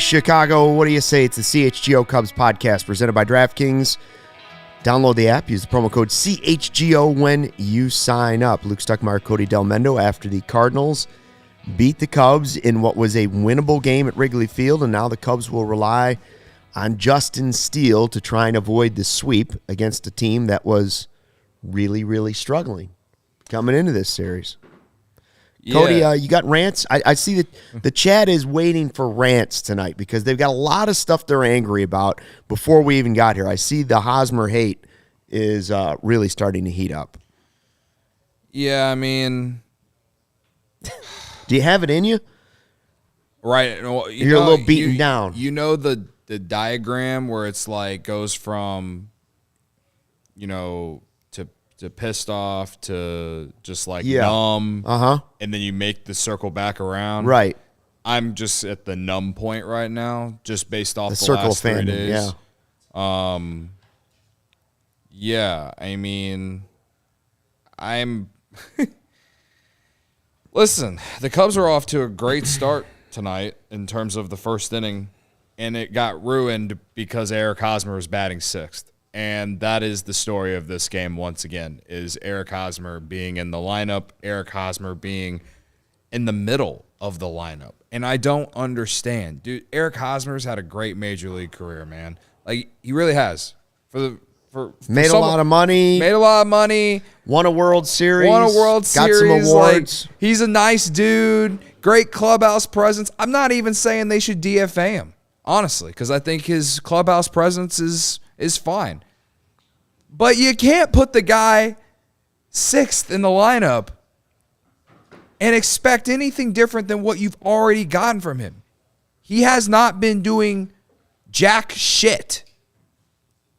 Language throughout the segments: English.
Chicago, what do you say? It's the CHGO Cubs Podcast presented by DraftKings. Download the app. Use the promo code CHGO when you sign up. Luke Stuckmeyer, Cody Delmendo after the Cardinals beat the Cubs in what was a winnable game at Wrigley Field, and now the Cubs will rely on Justin Steele to try and avoid the sweep against a team that was really, really struggling coming into this series. Yeah. Cody, you got rants? I see that the chat is waiting for rants tonight because they've got a lot of stuff they're angry about before we even got here. I see the Hosmer hate is really starting to heat up. Yeah, I mean... Do you have it in you? Right. You're a little beaten down. You know the diagram where it's like goes from, to pissed off to just like numb. And then you make the circle back around. Right. I'm just at the numb point right now, just based off the circle last 3 fandom, days. Yeah. Yeah, I mean, Listen, the Cubs are off to a great start tonight in terms of the first inning, and it got ruined because Eric Hosmer was batting sixth. And that is the story of this game once again, is Eric Hosmer being in the lineup, Eric Hosmer being in the middle of the lineup. And I don't understand. Dude, Eric Hosmer's had a great major league career, man. Like, he really has. Made a lot of money. Won a World Series. Got some awards. Like, he's a nice dude. Great clubhouse presence. I'm not even saying they should DFA him, honestly, because I think his clubhouse presence is fine. But you can't put the guy sixth in the lineup and expect anything different than what you've already gotten from him. He has not been doing jack shit.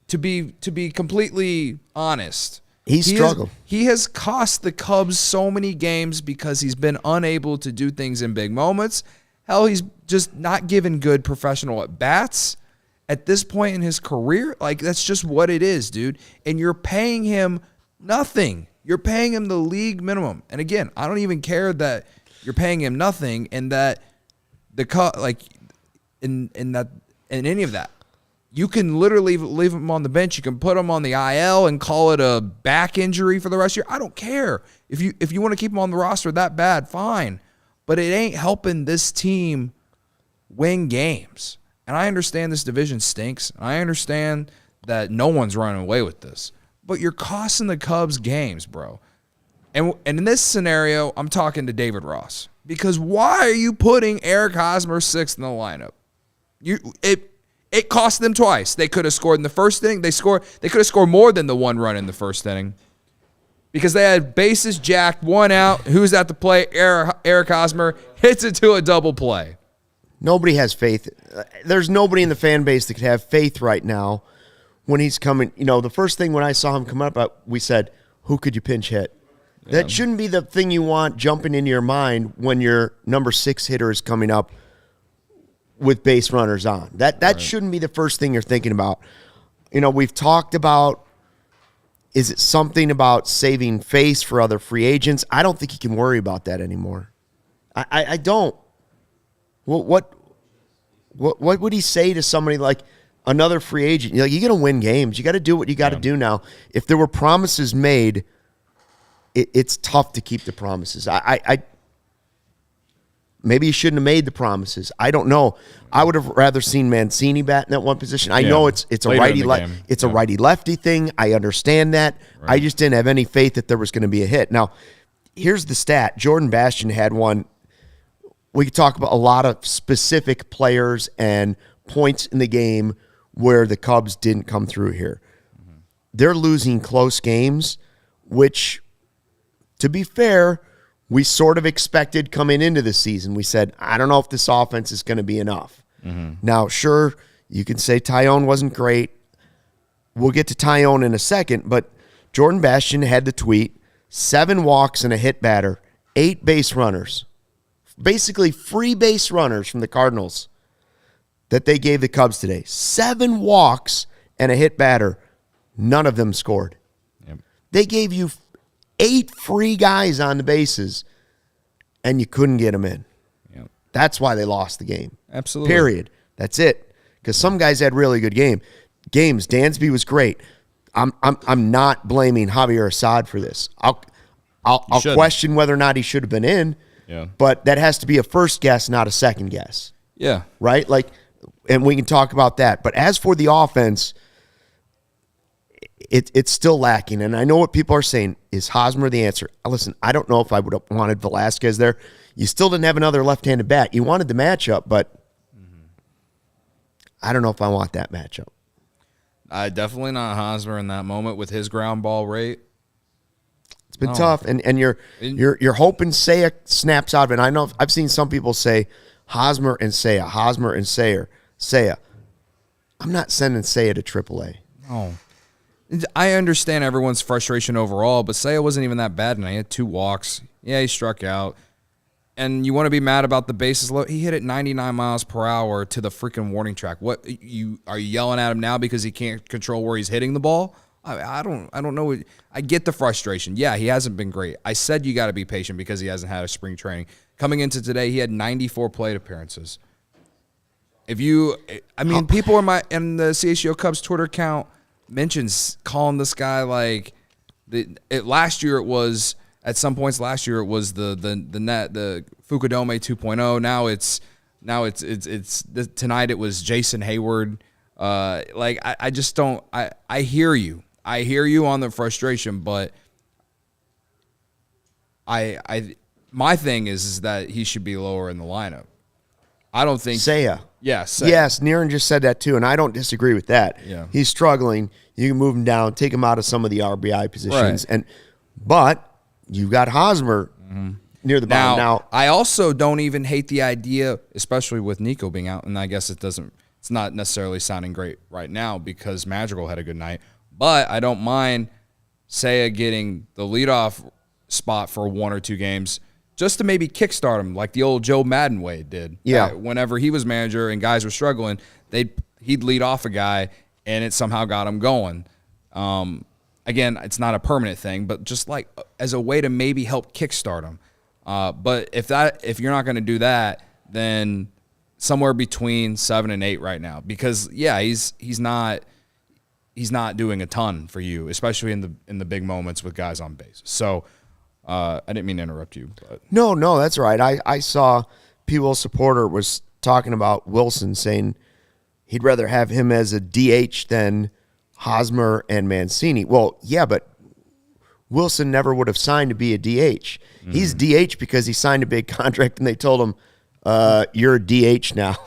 To be completely honest, he struggled. He has cost the Cubs so many games because he's been unable to do things in big moments. Hell, he's just not given good professional at-bats at this point in his career. Like, that's just what it is, dude. And you're paying him nothing. You're paying him the league minimum. And again, I don't even care that you're paying him nothing and that in any of that. You can literally leave him on the bench. You can put him on the IL and call it a back injury for the rest of the year. I don't care. If you want to keep him on the roster that bad, fine. But it ain't helping this team win games. And I understand this division stinks. I understand that no one's running away with this. But you're costing the Cubs games, bro. And in this scenario, I'm talking to David Ross. Because why are you putting Eric Hosmer sixth in the lineup? It cost them twice. They could have scored in the first inning. They could have scored more than the one run in the first inning because they had bases jacked, one out. Who's at the plate? Eric Hosmer hits it to a double play. Nobody has faith. There's nobody in the fan base that could have faith right now when he's coming. The first thing when I saw him come up, we said, who could you pinch hit? Yeah. That shouldn't be the thing you want jumping into your mind when your number 6 hitter is coming up with base runners on. That shouldn't be the first thing you're thinking about. We've talked about, is it something about saving face for other free agents? I don't think you can worry about that anymore. I don't. What would he say to somebody like another free agent? You're going to win games. You got to do what you got to do now. If there were promises made, it's tough to keep the promises. Maybe he shouldn't have made the promises. I don't know. I would have rather seen Mancini bat in that one position. I know it's a righty lefty thing. I understand that. Right. I just didn't have any faith that there was going to be a hit. Now, here's the stat. Jordan Bastian had one. We could talk about a lot of specific players and points in the game where the Cubs didn't come through here. Mm-hmm. They're losing close games, which, to be fair, we sort of expected coming into the season. We said, I don't know if this offense is going to be enough. Mm-hmm. Now, sure, you can say Tyone wasn't great. We'll get to Tyone in a second, but Jordan Bastian had the tweet, 7 walks and a hit batter, 8 base runners. Basically free base runners from the Cardinals that they gave the Cubs today. 7 walks and a hit batter. None of them scored. Yep. They gave you 8 free guys on the bases, and you couldn't get them in. Yep. That's why they lost the game. Absolutely. Period. That's it. Because some guys had really good games. Dansby was great. I'm not blaming Javier Assad for this. I'll question whether or not he should have been in. Yeah. But that has to be a first guess, not a second guess. Yeah. Right? Like, and we can talk about that. But as for the offense, it's still lacking. And I know what people are saying. Is Hosmer the answer? Listen, I don't know if I would have wanted Velasquez there. You still didn't have another left-handed bat. You wanted the matchup, but I don't know if I want that matchup. Definitely not Hosmer in that moment with his ground ball rate. It's been tough, and you're hoping Seiya snaps out of it. And I know I've seen some people say Hosmer and Seiya. I'm not sending Seiya to AAA. No. I understand everyone's frustration overall, but Seiya wasn't even that bad tonight. He had 2 walks. Yeah, he struck out. And you want to be mad about the bases low? He hit it 99 miles per hour to the freaking warning track. What are you yelling at him now because he can't control where he's hitting the ball? I don't know. I get the frustration. Yeah, he hasn't been great. I said you got to be patient because he hasn't had a spring training. Coming into today, he had 94 plate appearances. People in the CHGO Cubs Twitter account mentions calling this guy like last year it was at some points last year it was the Fukudome 2.0. Now it's tonight it was Jason Hayward. I just don't. I hear you. I hear you on the frustration, but my thing is that he should be lower in the lineup. I don't think Seiya. Yes. Yes, Niren just said that too, and I don't disagree with that. Yeah. He's struggling. You can move him down, take him out of some of the RBI positions, but you've got Hosmer near the bottom. Now, I also don't even hate the idea, especially with Nico being out, and I guess it's not necessarily sounding great right now because Madrigal had a good night, but I don't mind Seiya getting the leadoff spot for 1 or 2 games just to maybe kickstart him like the old Joe Madden way did. Yeah. Whenever he was manager and guys were struggling, he'd lead off a guy and it somehow got him going. Again, it's not a permanent thing, but just like as a way to maybe help kickstart him. But if you're not going to do that, then somewhere between 7 and 8 right now, because he's not doing a ton for you, especially in the big moments with guys on base. So I didn't mean to interrupt you. But. No, that's right. I saw P-Will supporter was talking about Wilson, saying he'd rather have him as a DH than Hosmer and Mancini. Well, yeah, but Wilson never would have signed to be a DH. He's DH because he signed a big contract and they told him, you're a DH now.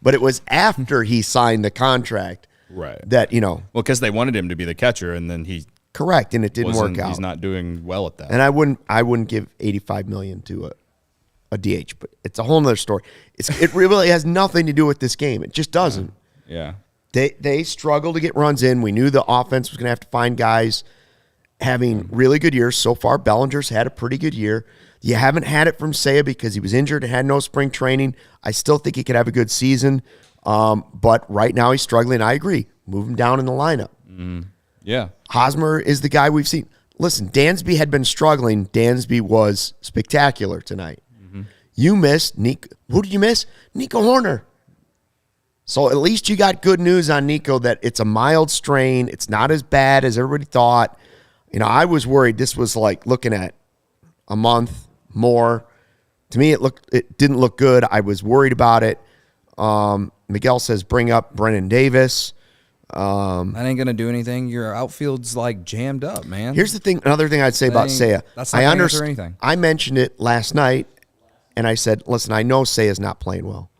But it was after he signed the contract that, Well, because they wanted him to be the catcher and then he... Correct, and it didn't work out. He's not doing well at that. And I wouldn't give $85 million to a DH, but it's a whole nother story. It really has nothing to do with this game. It just doesn't. Yeah. They struggle to get runs in. We knew the offense was going to have to find guys having really good years. So far, Bellinger's had a pretty good year. You haven't had it from Seiya because he was injured and had no spring training. I still think he could have a good season, but right now he's struggling. I agree. Move him down in the lineup. Yeah. Hosmer is the guy we've seen. Listen, Dansby had been struggling. Dansby was spectacular tonight. You missed Nico. Who did you miss? Nico Horner. So at least you got good news on Nico that it's a mild strain. It's not as bad as everybody thought. I was worried this was like looking at a month more. To me, it didn't look good. I was worried about it. Miguel says bring up Brennan Davis. That ain't gonna do anything. Your outfield's like jammed up, man. Here's the thing. Another thing I'd say about Seiya. That's not gonna answer anything. I mentioned it last night, and I said, "Listen, I know Seiya's not playing well,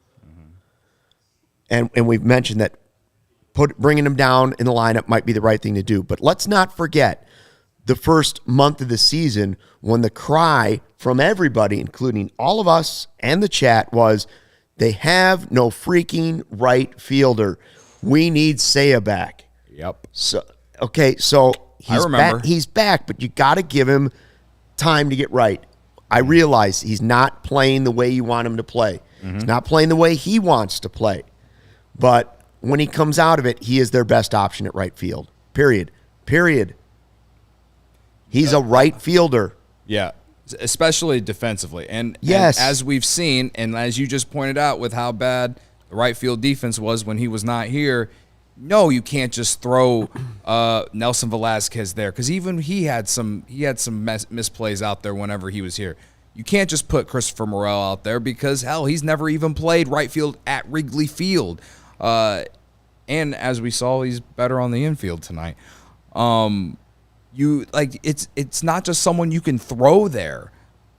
and we've mentioned that bringing him down in the lineup might be the right thing to do. But let's not forget the first month of the season when the cry from everybody, including all of us and the chat, was they have no freaking right fielder. We need Seiya back." Yep. So he's back, but you got to give him time to get right. I realize he's not playing the way you want him to play. He's not playing the way he wants to play. But when he comes out of it, he is their best option at right field. Period. He's a right fielder. Yeah, especially defensively. And yes, and as we've seen, and as you just pointed out with how bad the right field defense was when he was not here. No, you can't just throw Nelson Velasquez there, because even he had some misplays out there whenever he was here. You can't just put Christopher Morel out there because, hell, he's never even played right field at Wrigley Field. And as we saw, he's better on the infield tonight. It's not just someone you can throw there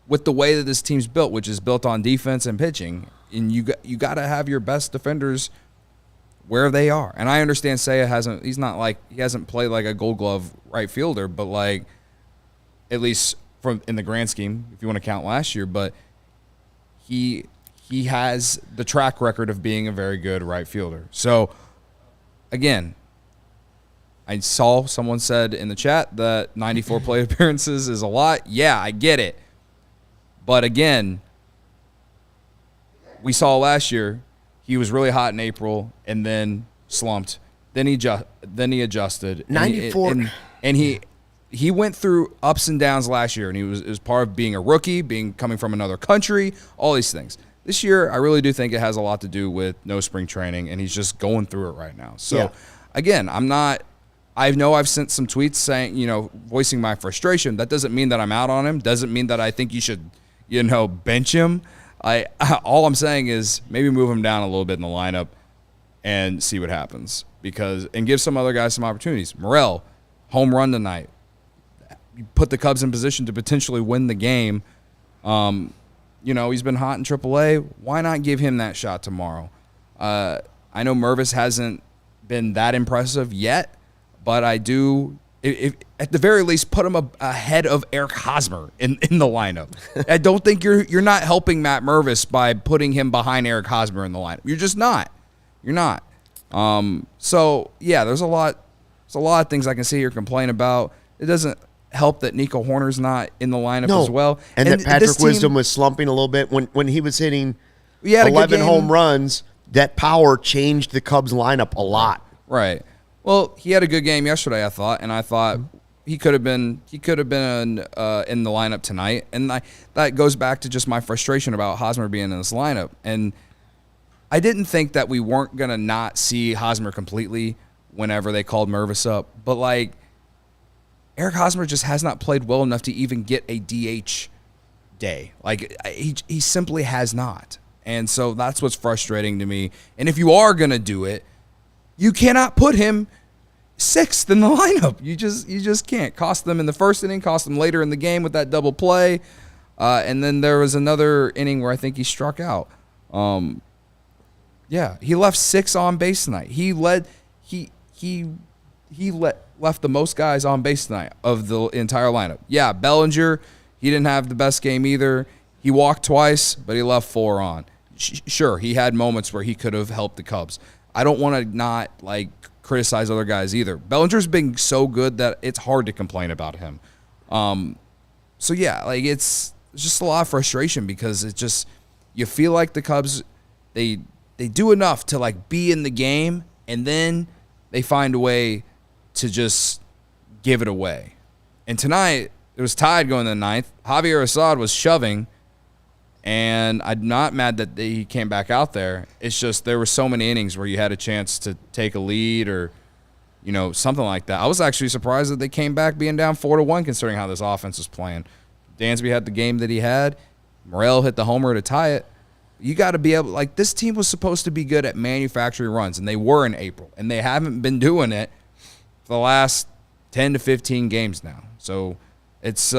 with the way that this team's built, which is built on defense and pitching. And you got to have your best defenders where they are. And I understand Seiya hasn't played like a Gold Glove right fielder, but like at least in the grand scheme, if you want to count last year, but he has the track record of being a very good right fielder. So again, I saw someone said in the chat that 94 plate appearances is a lot. Yeah, I get it. But again, we saw last year he was really hot in April and then slumped. Then he adjusted. 94. And he went through ups and downs last year, and it was part of being a rookie, coming from another country, all these things. This year, I really do think it has a lot to do with no spring training, and he's just going through it right now. So, Again, I know I've sent some tweets saying, voicing my frustration. That doesn't mean that I'm out on him. Doesn't mean that I think you should, bench him. All I'm saying is maybe move him down a little bit in the lineup and see what happens, and give some other guys some opportunities. Morel, home run tonight. You put the Cubs in position to potentially win the game. He's been hot in AAA. Why not give him that shot tomorrow? I know Mervis hasn't been that impressive yet, but I do, if at the very least, put him ahead of Eric Hosmer in the lineup. I don't think you're not helping Matt Mervis by putting him behind Eric Hosmer in the lineup. You're just not. You're not. So yeah, there's a lot of things I can see here complain about. It doesn't help that Nico Horner's not in the lineup as well. And that Patrick Wisdom was slumping a little bit when he was hitting 11 home runs. That power changed the Cubs lineup a lot. Right. Well, he had a good game yesterday, I thought, and I thought he could have been in the lineup tonight. And that goes back to just my frustration about Hosmer being in this lineup. And I didn't think that we weren't going to not see Hosmer completely whenever they called Mervis up. But, Eric Hosmer just has not played well enough to even get a DH day. He simply has not. And so that's what's frustrating to me. And if you are going to do it, you cannot put him sixth in the lineup. You just can't. Cost them in the first inning, cost them later in the game with that double play. And then there was another inning where I think he struck out. He left 6 on base tonight. He left the most guys on base tonight of the entire lineup. Yeah, Bellinger, he didn't have the best game either. He walked twice, but he left 4 on. Sure, he had moments where he could have helped the Cubs. I don't want to not criticize other guys either. Bellinger's been so good that it's hard to complain about him. So yeah, it's just a lot of frustration because it's just you feel like the Cubs they do enough to be in the game, and then they find a way to just give it away. And tonight it was tied going to the 9th. Javier Assad was shoving. And I'm not mad that he came back out there. It's just there were so many innings where you had a chance to take a lead or, something like that. I was actually surprised that they came back being down 4-1 considering how this offense was playing. Dansby had the game that he had. Morel hit the homer to tie it. You got to be able – this team was supposed to be good at manufacturing runs, and they were in April. And they haven't been doing it for the last 10 to 15 games now. So it's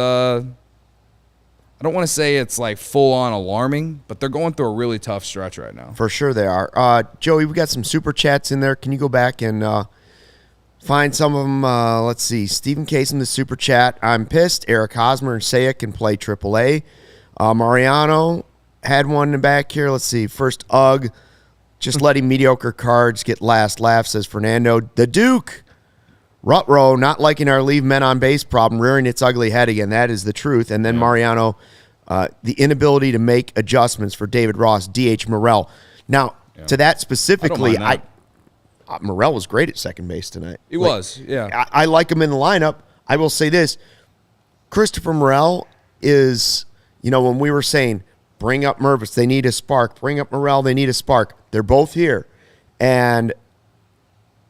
I don't want to say it's full-on alarming, but they're going through a really tough stretch right now. For sure they are. Joey, we got some super chats in there. Can you go back and find some of them? Let's see. Stephen Case in the super chat. I'm pissed. Eric Hosmer and Seiya can play AAA. Mariano had one in the back here. Let's see. First, just letting mediocre cards get last laugh, says Fernando. The Duke. Rutrow, not liking our leave men on base problem, rearing its ugly head again. That is the truth. And then Mariano, the inability to make adjustments for David Ross, DH Morel. Now, to that specifically, Morel was great at second base tonight. He was, yeah. I like him in the lineup. I will say this. Christopher Morel is, when we were saying Bring up Mervis. They need a spark. Bring up Morel. They need a spark. They're both here. And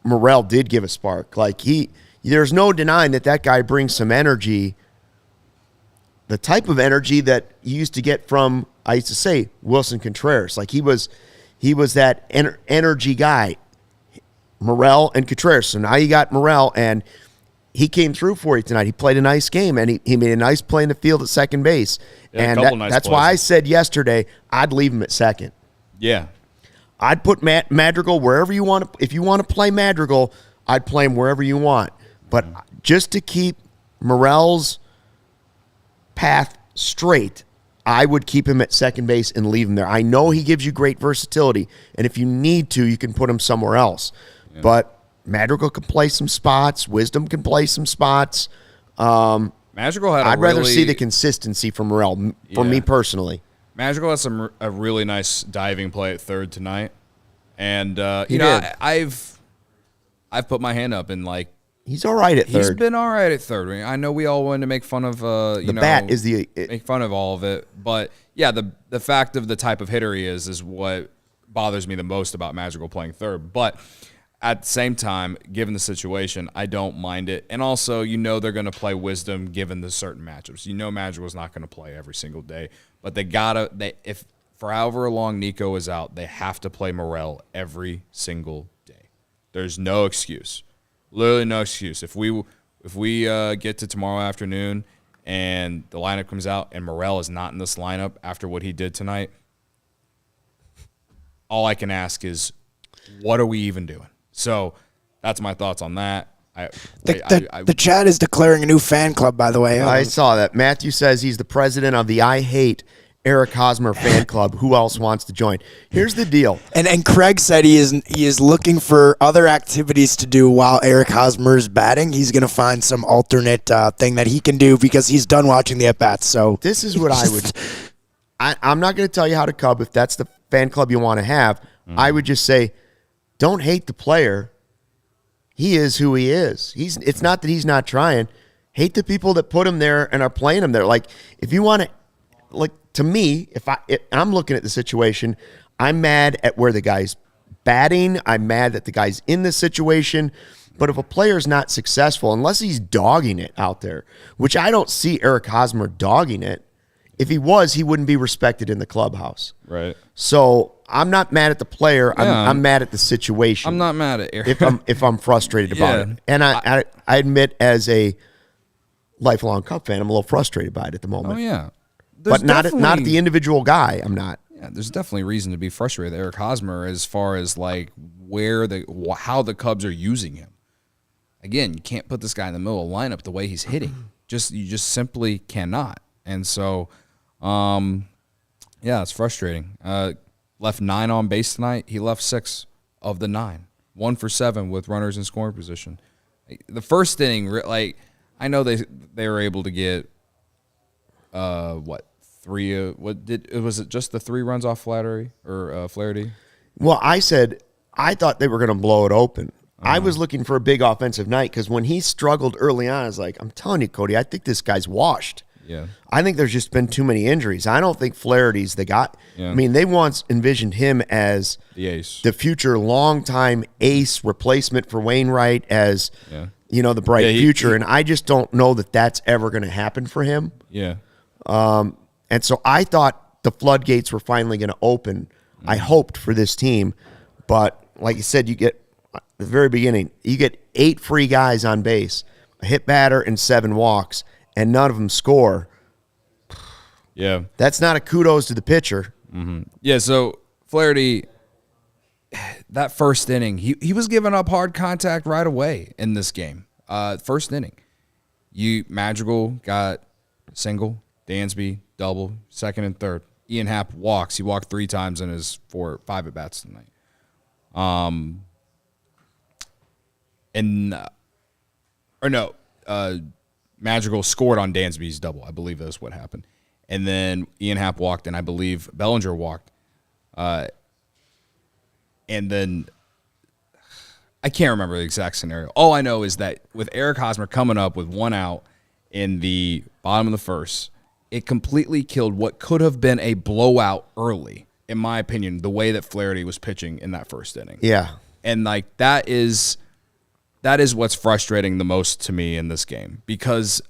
Morel did give a spark. Like, there's no denying that guy brings some energy, the type of energy that you used to get from, I used to say, Wilson Contreras. Like, he was that energy guy, Morel and Contreras. So now you got Morel, and he came through for you tonight. He played a nice game, and he made a nice play in the field at second base. Yeah, and that's why I said yesterday I'd leave him at second. Yeah. I'd put Madrigal wherever you want to. If you want to play Madrigal, I'd play him wherever you want. But just to keep Morel's path straight, I would keep him at second base and leave him there. I know he gives you great versatility, and if you need to, you can put him somewhere else. Yeah. But Madrigal can play some spots. Wisdom can play some spots. Madrigal had. I'd rather see the consistency from Morel for me personally. Madrigal has a really nice diving play at third tonight, and I've put my hand up and like. He's all right at third. He's been all right at third. I know we all wanted to make fun of bat is make fun of all of it, but yeah, the fact of the type of hitter he is what bothers me the most about Madrigal playing third. But at the same time, given the situation, I don't mind it. And also, they're going to play Wisdom given the certain matchups. Madrigal's not going to play every single day, but if for however long Nico is out, they have to play Morel every single day. There's no excuse. Literally no excuse. If we get to tomorrow afternoon and the lineup comes out and Morel is not in this lineup after what he did tonight, all I can ask is, what are we even doing? So that's my thoughts on that. The chat is declaring a new fan club, by the way. I saw that. Matthew says he's the president of the I Hate Eric Hosmer fan club. Who else wants to join? Here's the deal. And Craig said he is looking for other activities to do while Eric Hosmer is batting. He's going to find some alternate thing that he can do because he's done watching the at-bats. So this is what I would. I'm not going to tell you how to cub if that's the fan club you want to have. I would just say, don't hate the player. He is who he is. It's not that he's not trying. Hate the people that put him there and are playing him there. Like, if you want to, like, to me, if I'm looking at the situation, I'm mad at where the guy's batting. I'm mad that the guy's in this situation. But if a player's not successful, unless he's dogging it out there, which I don't see Eric Hosmer dogging it, if he was, he wouldn't be respected in the clubhouse. Right. So I'm not mad at the player. I'm mad at the situation. I'm not mad at Eric. if I'm frustrated about it. And I admit, as a lifelong Cub fan, I'm a little frustrated by it at the moment. Oh, yeah. But not at the individual guy. I'm not. Yeah, there's definitely reason to be frustrated with Eric Hosmer as far as like how the Cubs are using him. Again, you can't put this guy in the middle of the lineup the way he's hitting. You just simply cannot. And so, it's frustrating. Left 9 on base tonight. He left 6 of the 9. 1 for 7 with runners in scoring position. The first inning, like, I know they were able to get 3? Was it just the 3 runs off Flaherty or Flaherty? Well, I thought they were going to blow it open. I was looking for a big offensive night because when he struggled early on, I was like, I'm telling you, Cody, I think this guy's washed. Yeah. I think there's just been too many injuries. I don't think Flaherty's the guy. Yeah. I mean, they once envisioned him as the ace, the future longtime ace replacement for Wainwright as, the bright future. And I just don't know that that's ever going to happen for him. Yeah. And so I thought the floodgates were finally going to open. I hoped for this team. But like you said, you get at the very beginning, you get 8 free guys on base, a hit batter and 7 walks, and none of them score. Yeah. That's not a kudos to the pitcher. Mm-hmm. Yeah, so Flaherty, that first inning, he was giving up hard contact right away in this game. First inning. Madrigal got single, Dansby double, second and third. Ian Happ walks. He walked 3 times in his 5 at-bats tonight. Madrigal scored on Dansby's double. I believe that's what happened. And then Ian Happ walked, and I believe Bellinger walked. And then I can't remember the exact scenario. All I know is that with Eric Hosmer coming up with 1 out in the bottom of the first, it completely killed what could have been a blowout early, in my opinion, the way that Flaherty was pitching in that first inning. Yeah. And like that is what's frustrating the most to me in this game, because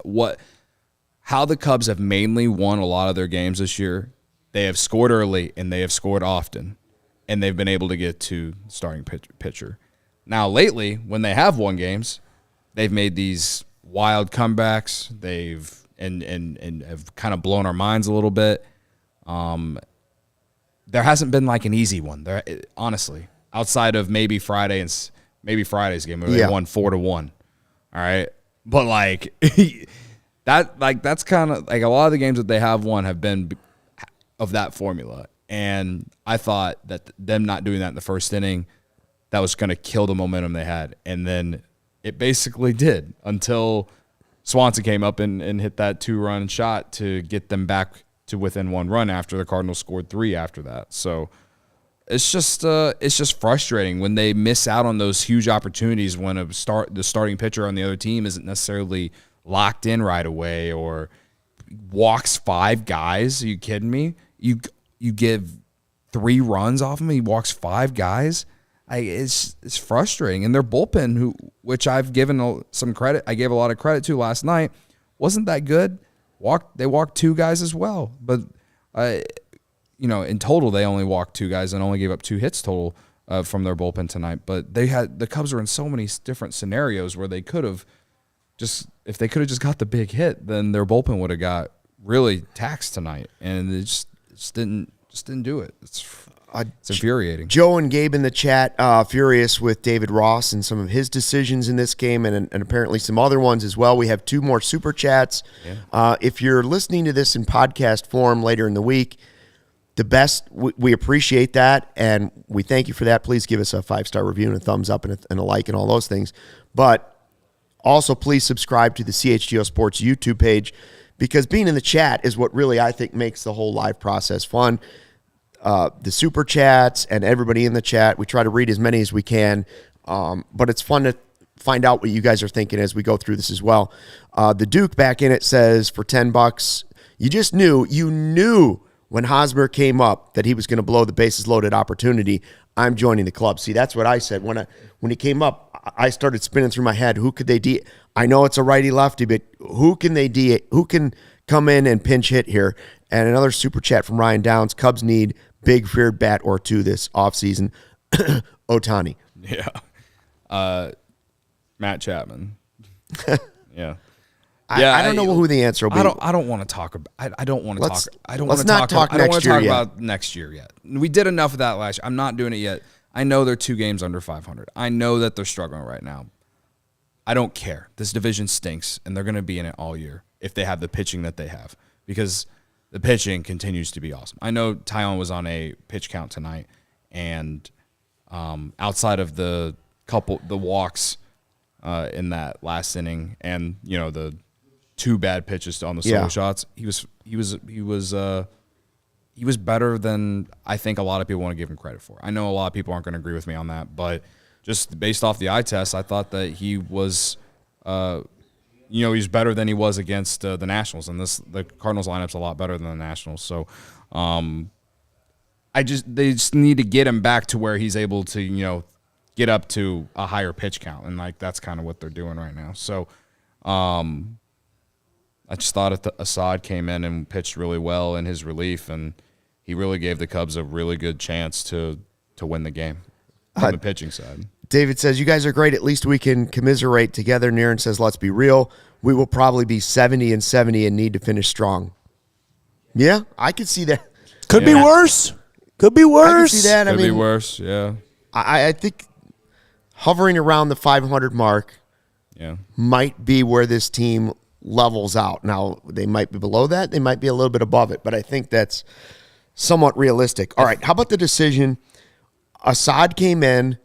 how the Cubs have mainly won a lot of their games this year, they have scored early and they have scored often, and they've been able to get to starting pitcher. Now lately, when they have won games, they've made these wild comebacks. They've and have kind of blown our minds a little bit. There hasn't been like an easy one there, honestly, outside of maybe Friday's game where they won 4-1. All right, but like that's kind of like a lot of the games that they have won have been of that formula. And I thought that them not doing that in the first inning, that was going to kill the momentum they had, and then it basically did until Swanson came up and hit that 2-run shot to get them back to within 1 run after the Cardinals scored 3 after that. So it's just frustrating when they miss out on those huge opportunities when the starting pitcher on the other team isn't necessarily locked in right away or walks 5 guys. Are you kidding me? You give 3 runs off him, he walks 5 guys. It's frustrating. And their bullpen, which I've given some credit, I gave a lot of credit to last night, wasn't that good. They walked 2 guys as well, but in total they only walked 2 guys and only gave up 2 hits total from their bullpen tonight. But the Cubs were in so many different scenarios where they could have if they could have just got the big hit, then their bullpen would have got really taxed tonight, and it just didn't do it. It's infuriating. Joe and Gabe in the chat furious with David Ross and some of his decisions in this game, and apparently some other ones as well. We have 2 more super chats. Yeah. If you're listening to this in podcast form later in the week, we appreciate that, and we thank you for that. Please give us a 5-star review and a thumbs up and a like and all those things. But also, please subscribe to the CHGO Sports YouTube page, because being in the chat is what really, I think, makes the whole live process fun. The super chats and everybody in the chat, we try to read as many as we can, but it's fun to find out what you guys are thinking as we go through this as well. The Duke back in it says, for $10, you knew when Hosmer came up that he was going to blow the bases loaded opportunity. I'm joining the club. See, that's what I said. When he came up, I started spinning through my head, who could they D? I know it's a righty-lefty, but who can they D? Who can come in and pinch hit here? And another super chat from Ryan Downs, Cubs need big feared bat or 2 this offseason. Ohtani. Yeah. Matt Chapman. Yeah. I don't know who the answer will be. I don't want to talk about. I don't want to talk. I don't want want to to talk. I don't want to talk about next year yet. We did enough of that last year. I'm not doing it yet. I know they're 2 games under 500. I know that they're struggling right now. I don't care. This division stinks, and they're going to be in it all year if they have the pitching that they have, because the pitching continues to be awesome. I know Tyon was on a pitch count tonight, and outside of the walks in that last inning, and the 2 bad pitches on the solo shots, he was better than I think a lot of people want to give him credit for. I know a lot of people aren't going to agree with me on that, but just based off the eye test, I thought that he was, he's better than he was against the Nationals, and the Cardinals lineup's a lot better than the Nationals. So, they just need to get him back to where he's able to, get up to a higher pitch count, and like that's kind of what they're doing right now. So, I just thought Assad came in and pitched really well in his relief, and he really gave the Cubs a really good chance to win the game on the pitching side. David says, you guys are great. At least we can commiserate together. Niren says, let's be real. We will probably be 70-70 and need to finish strong. Yeah, I could see that. Could be worse. Could be worse. I could see that. Could be worse, yeah. I think hovering around the 500 mark might be where this team levels out. Now, they might be below that. They might be a little bit above it, but I think that's somewhat realistic. All right, how about the decision? Assad came in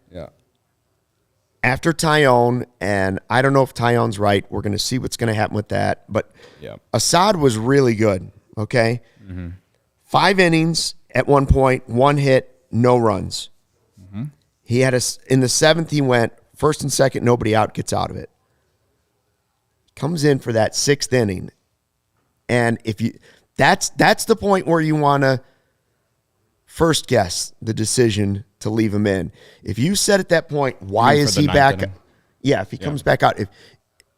after Tyon, and I don't know if Tyon's right. We're going to see what's going to happen with that. But Assad was really good, okay? Mm-hmm. 5 innings at one point, 1 hit, no runs. Mm-hmm. He had in the 7th, he went first and second, nobody out, gets out of it. Comes in for that 6th inning. And That's the point where you want to first guess the decision to leave him in. If you said at that point, why is he back? Yeah, if he comes back out. If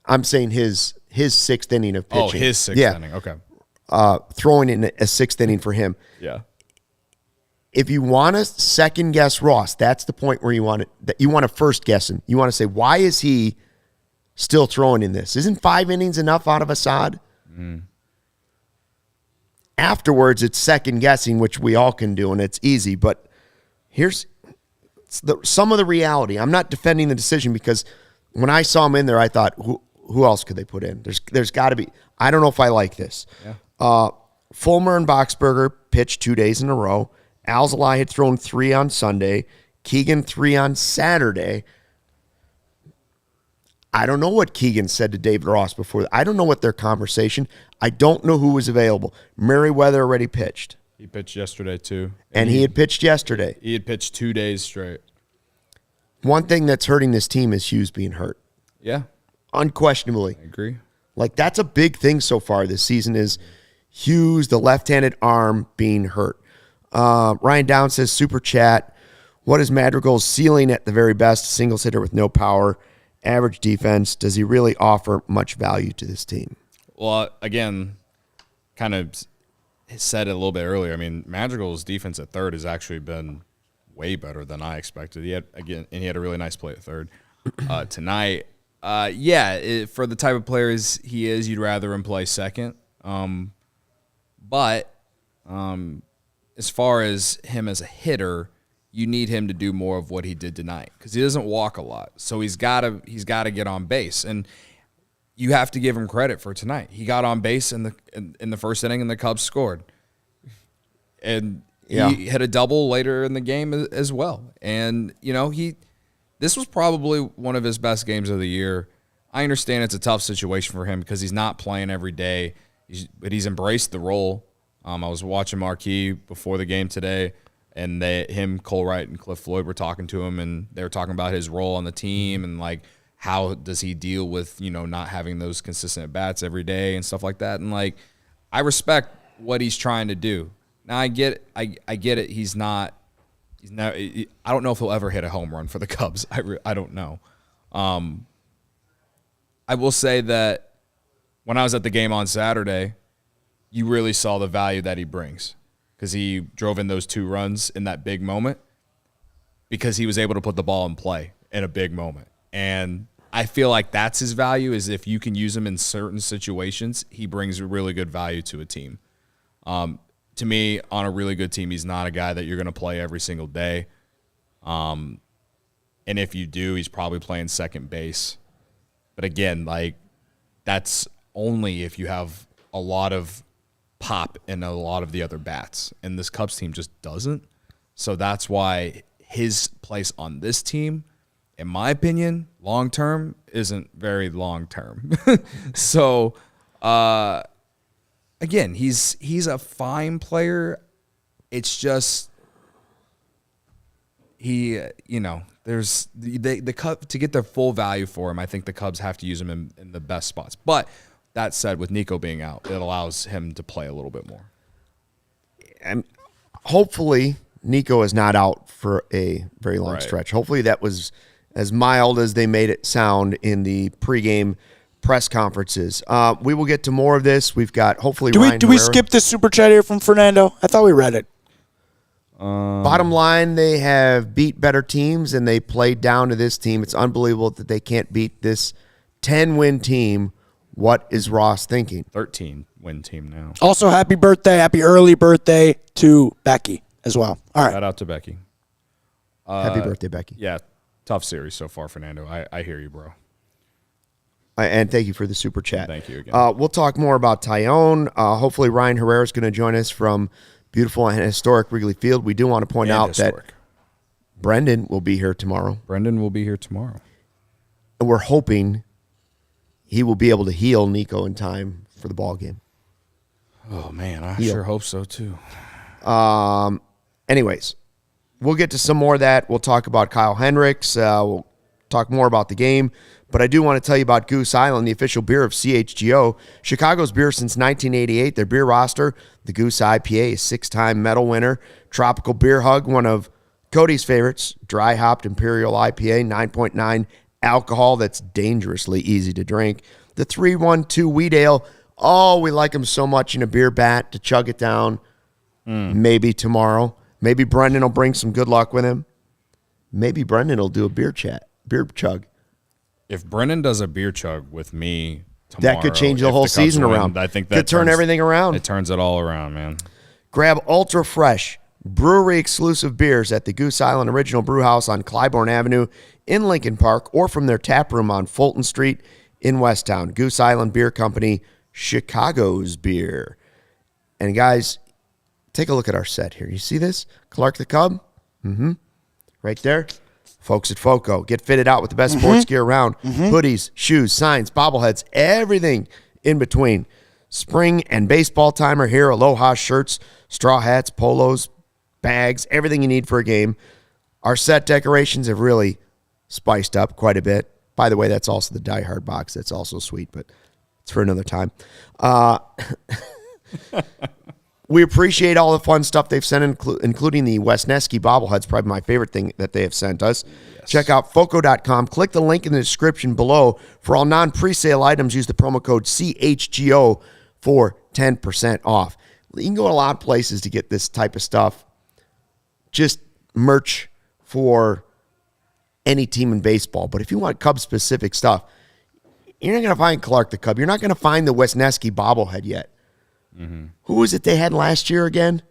I'm saying his sixth inning of pitching. Oh, his sixth inning. Okay. Throwing in a sixth inning for him. Yeah. If you want to second guess Ross, that's the point where you want to first guess him. You want to say, why is he still throwing in this? Isn't 5 innings enough out of Assad? Afterwards, it's second guessing, which we all can do, and it's easy. But here's some of the reality. I'm not defending the decision because when I saw him in there, I thought, who else could they put in? There's got to be. I don't know if I like this. Yeah. Fulmer and Boxberger pitched 2 days in a row. ALLCITY had thrown 3 on Sunday. Keegan 3 on Saturday. I don't know what Keegan said to David Ross before. I don't know what their conversation. I don't know who was available. Merriweather already pitched. He pitched yesterday too. And he had pitched yesterday. He had pitched 2 days straight. One thing that's hurting this team is Hughes being hurt. Yeah. Unquestionably. I agree. Like, that's a big thing so far this season is Hughes, the left-handed arm, being hurt. Ryan Down says, super chat, what is Madrigal's ceiling at the very best? Singles hitter with no power, average defense. Does he really offer much value to this team? Well, again, kind of said it a little bit earlier. I mean, Madrigal's defense at third has actually been way better than I expected. He had a really nice play at third tonight. For the type of players he is, you'd rather him play second. But as far as him as a hitter, you need him to do more of what he did tonight because he doesn't walk a lot. So he's got to get on base, and you have to give him credit for tonight. He got on base in the first inning, and the Cubs scored, and he hit a double later in the game as well. And this was probably one of his best games of the year. I understand it's a tough situation for him because he's not playing every day, but he's embraced the role. I was watching Marquee before the game today, and Cole Wright, and Cliff Floyd were talking to him, and they were talking about his role on the team and like how does he deal with not having those consistent at bats every day and stuff like that. And like, I respect what he's trying to do. Now I get it. I get it. I don't know if he'll ever hit a home run for the Cubs. I don't know. I will say that when I was at the game on Saturday, you really saw the value that he brings because he drove in those 2 runs in that big moment because he was able to put the ball in play in a big moment. And I feel like that's his value is if you can use him in certain situations, he brings really good value to a team. To me, on a really good team, he's not a guy that you're going to play every single day. And if you do, he's probably playing second base. But again, like that's only if you have a lot of pop in a lot of the other bats. And this Cubs team just doesn't. So that's why his place on this team, in my opinion, long-term isn't very long-term. So, again, he's a fine player. It's just there's the Cubs to get their full value for him. I think the Cubs have to use him in the best spots. But that said, with Nico being out, it allows him to play a little bit more. And hopefully, Nico is not out for a very long stretch. Hopefully, that was as mild as they made it sound in the pregame press conferences. We will get to more of this. We've got hopefully Do we skip this super chat here from Fernando? I thought we read it. Bottom line, they have beat better teams, and they played down to this team. It's unbelievable that they can't beat this 10-win team. What is Ross thinking? 13-win team now. Also, happy early birthday to Becky as well. All right. Shout out to Becky. Happy birthday, Becky. Yeah, tough series so far, Fernando. I hear you, bro. And thank you for the super chat. Thank you again. We'll talk more about Tyone. Hopefully, Ryan Herrera is going to join us from beautiful and historic Wrigley Field. We do want to point out that Brendan will be here tomorrow. And we're hoping he will be able to heal Nico in time for the ball game. Oh, man, I sure hope so, too. Anyways, we'll get to some more of that. We'll talk about Kyle Hendricks. We'll talk more about the game, but I do want to tell you about Goose Island, the official beer of CHGO. Chicago's beer since 1988. Their beer roster, the Goose IPA, a 6-time medal winner. Tropical Beer Hug, one of Cody's favorites, dry hopped Imperial IPA, 9.9 alcohol that's dangerously easy to drink. The 312 Wheat Ale, oh, we like them so much in a beer bat to chug it down. Maybe tomorrow. Maybe Brendan will bring some good luck with him. Maybe Brendan will do a beer chug. If Brendan does a beer chug with me tomorrow, that could change the whole season around. I think that could turn everything around. It turns it all around, man. Grab Ultra Fresh, brewery exclusive beers at the Goose Island Original Brew House on Clybourne Avenue in Lincoln Park, or from their tap room on Fulton Street in Westtown. Goose Island Beer Company, Chicago's beer. And guys, take a look at our set here. You see this? Clark the Cub? Right there. Folks at FOCO. Get fitted out with the best sports gear around. Hoodies, shoes, signs, bobbleheads, everything in between. Spring and baseball time are here. Aloha shirts, straw hats, polos, bags, everything you need for a game. Our set decorations have really spiced up quite a bit. By the way, that's also the Die Hard box. That's also sweet, but it's for another time. We appreciate all the fun stuff they've sent, including the Wesneski bobbleheads, probably my favorite thing that they have sent us. Yes. Check out FOCO.com. Click the link in the description below. For all non-presale items, use the promo code CHGO for 10% off. You can go to a lot of places to get this type of stuff. Just merch for any team in baseball. But if you want Cubs-specific stuff, you're not going to find Clark the Cub. You're not going to find the Wesneski bobblehead yet. Who was it they had last year again?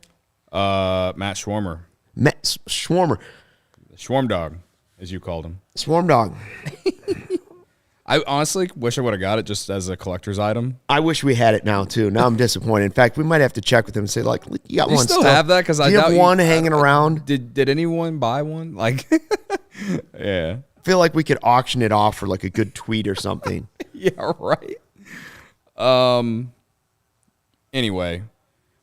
Matt Schwarmer. Matt Schwarmer. Schwarm Dog, as you called him. Swarm Dog. I honestly wish I would have got it just as a collector's item. I wish we had it now, too. Now I'm disappointed. In fact, we might have to check with them and say, like, you got one still have that? Because I have one hanging around. Did anyone buy one? Like, yeah. I feel like we could auction it off for, like, a good tweet or something. Yeah, right. Anyway,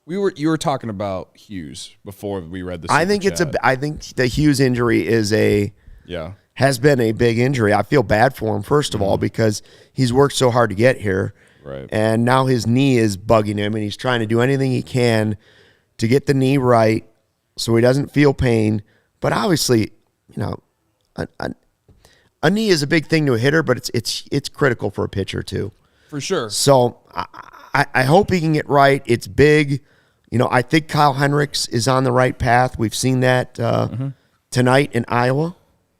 you were talking about Hughes before we read this. I think the Hughes injury has been a big injury. I feel bad for him, first of all, because he's worked so hard to get here. Right. And now his knee is bugging him, and he's trying to do anything he can to get the knee right so he doesn't feel pain. But obviously, a knee is a big thing to a hitter, but it's critical for a pitcher too. For sure. So I hope he can get right. It's big. I think Kyle Hendricks is on the right path. We've seen that tonight in Iowa.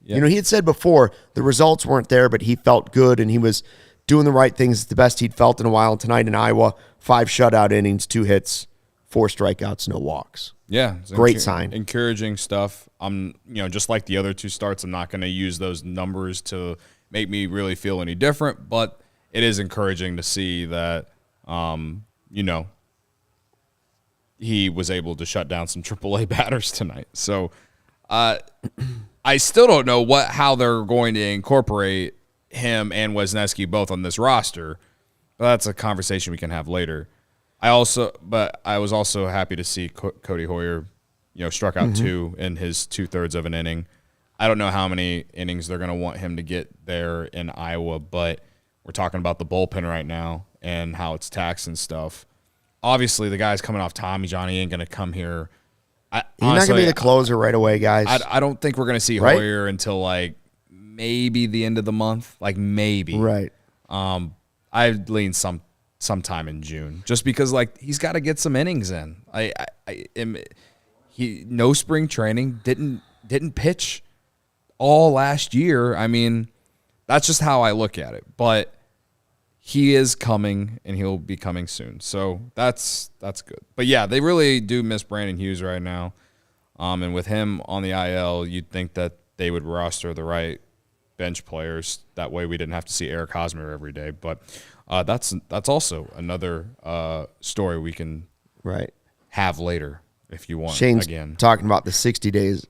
Yep. He had said before the results weren't there, but he felt good and he was doing the right things. It's the best he'd felt in a while. And tonight in Iowa, 5 shutout innings, 2 hits, 4 strikeouts, no walks. Yeah. Great sign. Encouraging stuff. Just like the other 2 starts, I'm not going to use those numbers to make me really feel any different, but it is encouraging to see that, he was able to shut down some AAA batters tonight. So I still don't know how they're going to incorporate him and Wesneski both on this roster. But that's a conversation we can have later. I was also happy to see Cody Hoyer, struck out 2 in his 2/3 of an inning. I don't know how many innings they're going to want him to get there in Iowa, but we're talking about the bullpen right now and how it's taxed and stuff. Obviously, the guy's coming off Tommy John. He ain't going to come here. He's not going to be the closer right away, guys. I don't think we're going to see Hoyer until, like, maybe the end of the month. Like, maybe. Right. I'd lean sometime in June just because, like, he's got to get some innings in. No spring training, didn't pitch all last year. I mean, that's just how I look at it. But he is coming, and he'll be coming soon. So that's good. But, yeah, they really do miss Brandon Hughes right now. And with him on the IL, you'd think that they would roster the right bench players. That way we didn't have to see Eric Hosmer every day. But that's also another story we can have later if you want. Shane's talking about the 60 days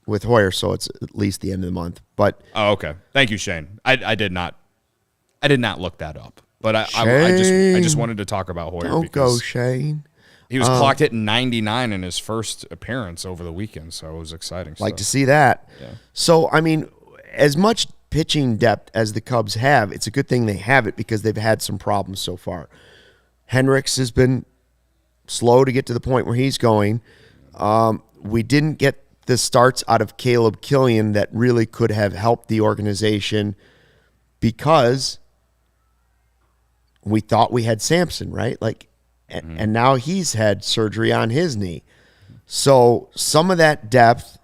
with Hoyer, so it's at least the end of the month. But okay. Thank you, Shane. I did not look that up, but I just wanted to talk about Hoyer. Don't go, Shane. He was clocked hitting 99 in his first appearance over the weekend, so it was exciting. Like to see that. Yeah. So, I mean, as much pitching depth as the Cubs have, it's a good thing they have it because they've had some problems so far. Hendricks has been slow to get to the point where he's going. We didn't get the starts out of Caleb Killian that really could have helped the organization because we thought we had Sampson, right? Like, and now he's had surgery on his knee. So some of that depth.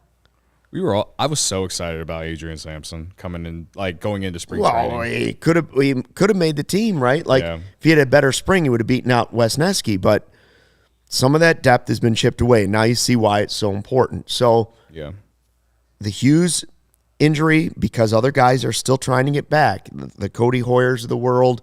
I was so excited about Adrian Sampson coming in, like going into spring training. Well, he could have made the team, right? Like if he had a better spring, he would have beaten out Wesneski. But some of that depth has been chipped away. Now you see why it's so important. So the Hughes injury, because other guys are still trying to get back. The Cody Hoyers of the world.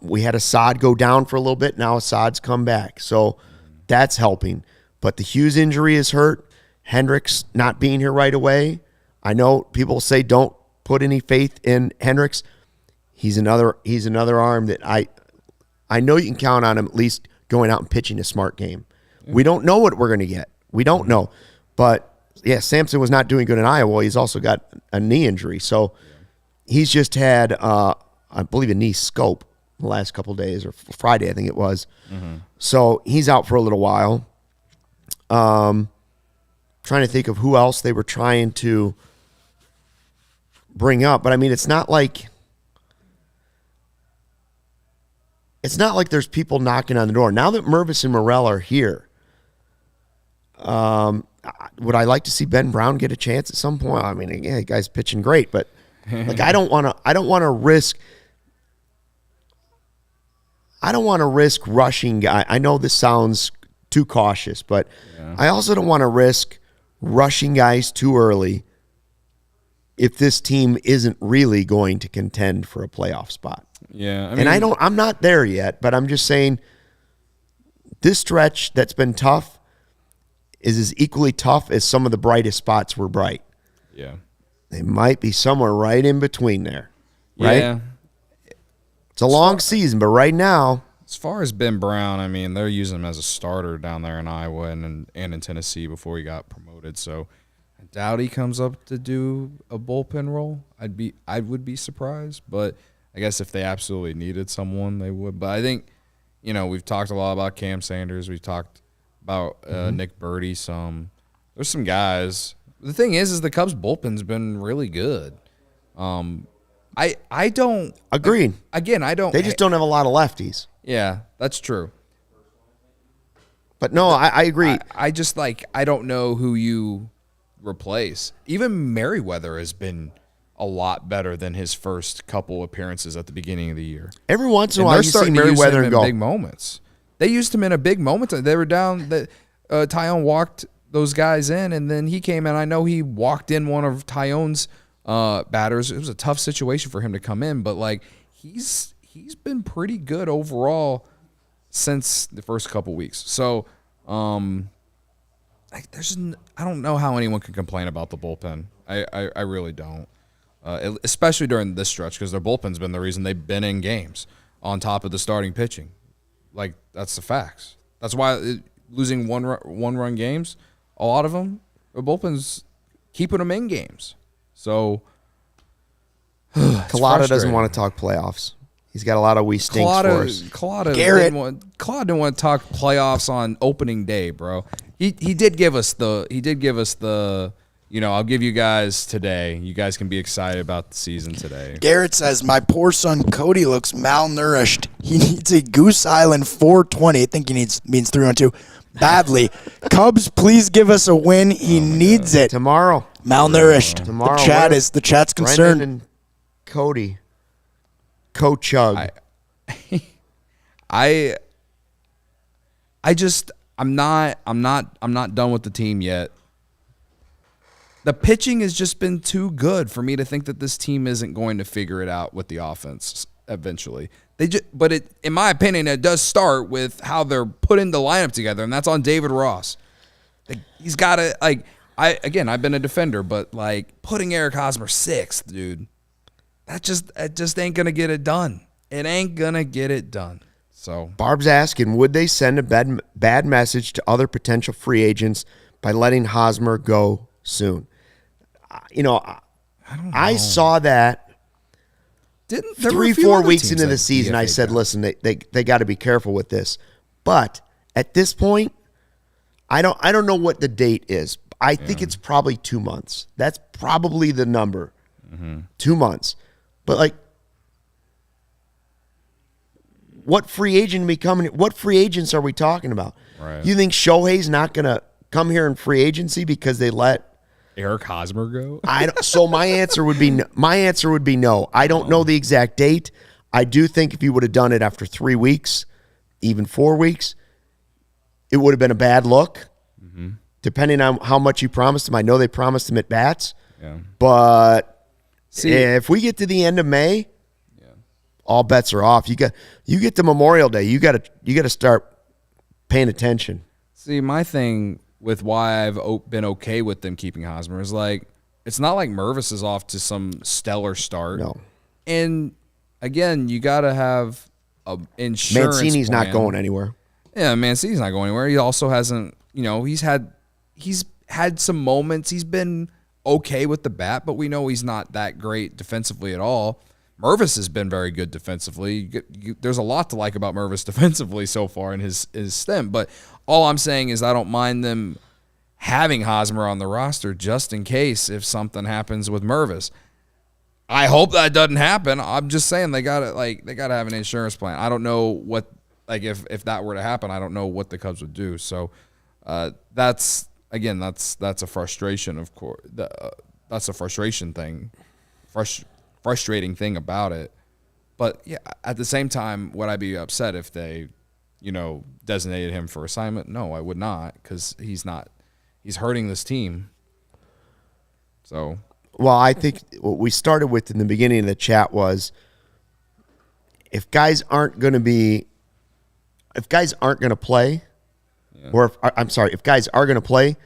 We had Assad go down for a little bit. Now Assad's come back. So that's helping. But the Hughes injury is hurt. Hendricks not being here right away. I know people say don't put any faith in Hendricks. He's another arm that I know you can count on him at least going out and pitching a smart game. We don't know what we're going to get. We don't know. But, yeah, Sampson was not doing good in Iowa. He's also got a knee injury. So he's just had, I believe, a knee scope the last couple of days, or Friday I think it was. So he's out for a little while. Trying to think of who else they were trying to bring up. But, I mean, it's not like there's people knocking on the door. Now that Mervis and Morel are here, would I like to see Ben Brown get a chance at some point? I mean, yeah, the guy's pitching great, but like I don't want to risk rushing guy. I know this sounds too cautious, but I also don't want to risk rushing guys too early if this team isn't really going to contend for a playoff spot. Yeah. I mean, I'm not there yet, but I'm just saying this stretch that's been tough is as equally tough as some of the brightest spots were bright. Yeah. They might be somewhere right in between there. Right? Yeah. It's a long season, but right now. As far as Ben Brown, I mean, they're using him as a starter down there in Iowa and in Tennessee before he got promoted. So I doubt he comes up to do a bullpen role. I would be surprised, but I guess if they absolutely needed someone, they would. But I think, we've talked a lot about Cam Sanders. We've talked about Nick Birdie some. There's some guys. The thing is the Cubs bullpen's been really good. I don't. Agreed. Again, I don't. They just don't have a lot of lefties. Yeah, that's true. But no, I agree. I just I don't know who you replace. Even Merriweather has been a lot better than his first couple appearances at the beginning of the year. Every once in a while, you see Merriweather in go big moments. They used him in a big moment. They were down. Tyone walked those guys in, and then he came in. I know he walked in one of Tyone's batters. It was a tough situation for him to come in, but he's been pretty good overall since the first couple weeks. So, I don't know how anyone can complain about the bullpen. I really don't, especially during this stretch because their bullpen's been the reason they've been in games on top of the starting pitching. That's the facts. That's why losing one run games, a lot of them, the bullpen's keeping them in games. So, Collada doesn't want to talk playoffs. He's got a lot of wee stinks for us. Collada didn't want to talk playoffs on opening day, bro. He did give us the I'll give you guys today. You guys can be excited about the season today. Garrett says, my poor son Cody looks malnourished. He needs a Goose Island 420. I think he means 312. Badly. Cubs, please give us a win. He needs it. Tomorrow. Malnourished. Tomorrow. The chat's concerned. Brendan and Cody. Co-chug. I'm not done with the team yet. The pitching has just been too good for me to think that this team isn't going to figure it out with the offense eventually. In my opinion, it does start with how they're putting the lineup together, and that's on David Ross. He's got to I've been a defender, but putting Eric Hosmer sixth, dude, that just ain't gonna get it done. It ain't gonna get it done. So Barb's asking, would they send a bad message to other potential free agents by letting Hosmer go soon? I saw that Didn't 3-4 weeks into the season. I said, listen, they got to be careful with this. But at this point, I don't know what the date is. I think it's probably 2 months. That's probably the number. 2 months. But like, what free agent what free agents are we talking about? Right. You think Shohei's not going to come here in free agency because they let Eric Hosmer go? So my answer would be no. I don't know the exact date. I do think if you would have done it after 3 weeks, even 4 weeks, it would have been a bad look. Depending on how much you promised him. I know they promised him at bats. Yeah. But if we get to the end of May, all bets are off. You get to Memorial Day, you got to start paying attention. See, my thing with why I've been okay with them keeping Hosmer is like, it's not like Mervis is off to some stellar start. No. And again, you got to have a insurance Mancini's plan. not going anywhere. Yeah, Mancini's not going anywhere. He also hasn't, he's had some moments. He's been okay with the bat, but we know he's not that great defensively at all. Mervis has been very good defensively. There's a lot to like about Mervis defensively so far in his stint, but all I'm saying is I don't mind them having Hosmer on the roster just in case if something happens with Mervis. I hope that doesn't happen. I'm just saying they gotta have an insurance plan. I don't know what, like, if that were to happen, I don't know what the Cubs would do. So that's a frustration, of course. That's a frustration thing. Frustrating thing about it. But yeah, at the same time, would I be upset if they, designated him for assignment? No, I would not, because he's hurting this team. So, well, I think what we started with in the beginning of the chat was if guys aren't going to play, or if guys are going to play,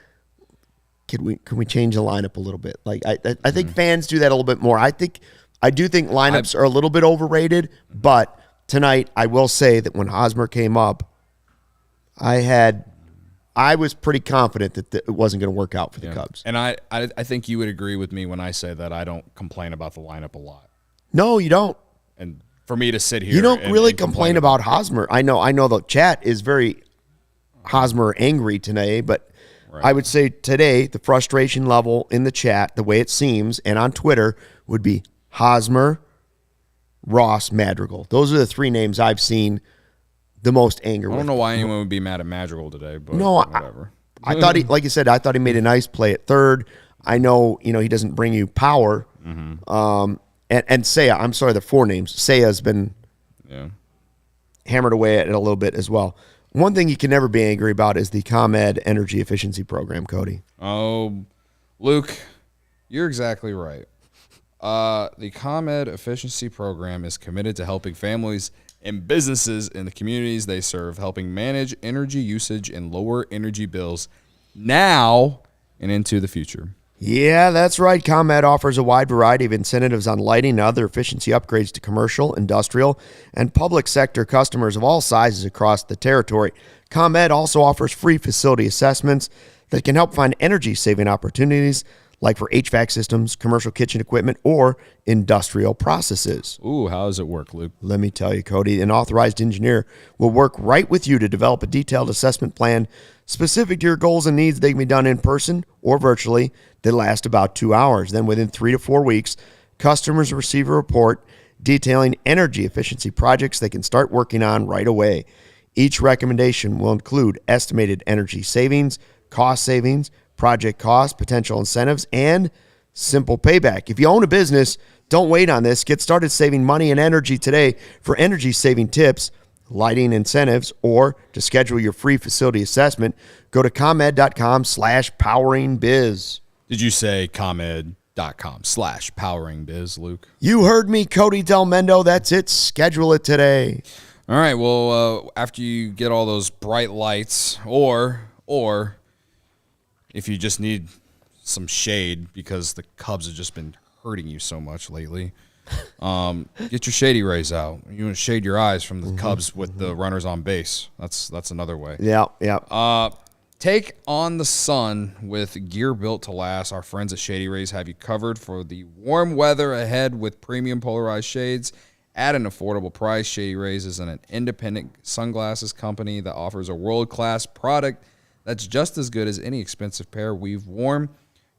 can we change the lineup a little bit? Like I think fans do that a little bit more. I do think lineups are a little bit overrated, but tonight I will say that when Hosmer came up, I was pretty confident that it wasn't going to work out for the Cubs. And I think you would agree with me when I say that I don't complain about the lineup a lot. No, you don't. And for me to sit here, you don't really complain about Hosmer. I know the chat is very Hosmer angry today, but right. I would say today the frustration level in the chat, the way it seems, and on Twitter would be Hosmer, Ross, Madrigal. Those are the three names I've seen the most anger with. I don't know why anyone would be mad at Madrigal today, but no, whatever. I thought he, like you said, I thought he made a nice play at third. I know, he doesn't bring you power. And Seiya, I'm sorry, the four names. Seiya's been hammered away at it a little bit as well. One thing you can never be angry about is the ComEd Energy Efficiency Program, Cody. Oh, Luke, you're exactly right. The ComEd Efficiency Program is committed to helping families and businesses in the communities they serve, helping manage energy usage and lower energy bills now and into the future. Yeah, that's right. ComEd offers a wide variety of incentives on lighting and other efficiency upgrades to commercial, industrial, and public sector customers of all sizes across the territory. ComEd also offers free facility assessments that can help find energy-saving opportunities like for HVAC systems, commercial kitchen equipment, or industrial processes. Ooh, how does it work, Luke? Let me tell you, Cody, an authorized engineer will work right with you to develop a detailed assessment plan specific to your goals and needs. They can be done in person or virtually. They last about 2 hours. Then within 3 to 4 weeks, customers receive a report detailing energy efficiency projects they can start working on right away. Each recommendation will include estimated energy savings, cost savings, project costs, potential incentives, and simple payback. If you own a business, don't wait on this. Get started saving money and energy today. For energy-saving tips, lighting incentives, or to schedule your free facility assessment, go to ComEd.com/poweringbiz. Did you say ComEd.com/poweringbiz, Luke? You heard me, Cody Del Mendo. That's it. Schedule it today. All right. Well, after you get all those bright lights, or if you just need some shade because the Cubs have just been hurting you so much lately, get your shady rays out. You want to shade your eyes from the Cubs with the runners on base. That's another way. Yeah. Take on the sun with gear built to last. Our friends at Shady Rays have you covered for the warm weather ahead with premium polarized shades at an affordable price. Shady Rays is an independent sunglasses company that offers a world-class product that's just as good as any expensive pair we've worn.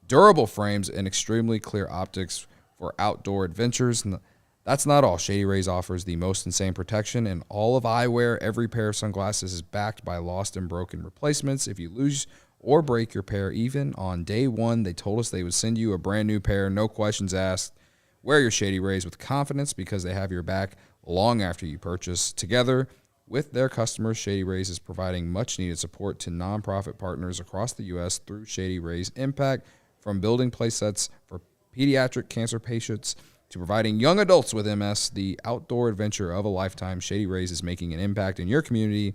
Durable frames and extremely clear optics for outdoor adventures. And that's not all. Shady Rays offers the most insane protection in all of eyewear. Every pair of sunglasses is backed by lost and broken replacements. If you lose or break your pair, even on day one, they told us they would send you a brand new pair, no questions asked. Wear your Shady Rays with confidence because they have your back long after you purchase. Together with their customers, Shady Rays is providing much-needed support to nonprofit partners across the U.S. through Shady Rays Impact, from building play sets for pediatric cancer patients to providing young adults with MS the outdoor adventure of a lifetime. Shady Rays is making an impact in your community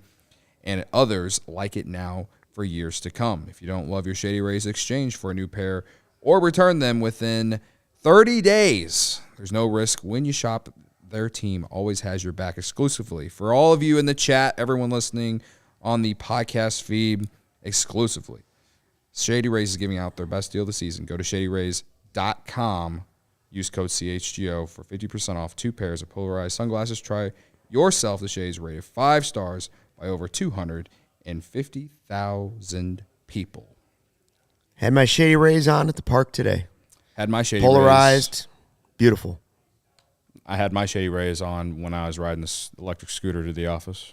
and others like it now for years to come. If you don't love your Shady Rays, exchange for a new pair or return them within 30 days. There's no risk when you shop. Their team always has your back exclusively. For all of you in the chat, everyone listening on the podcast feed exclusively, Shady Rays is giving out their best deal of the season. Go to shadyrays.com. Use code CHGO for 50% off 2 pairs of polarized sunglasses. Try yourself the shades rated 5 stars by over 250,000 people. Had my Shady Rays on at the park today. Had my Shady polarized, Rays. Beautiful. I had my Shady Rays on when I was riding this electric scooter to the office.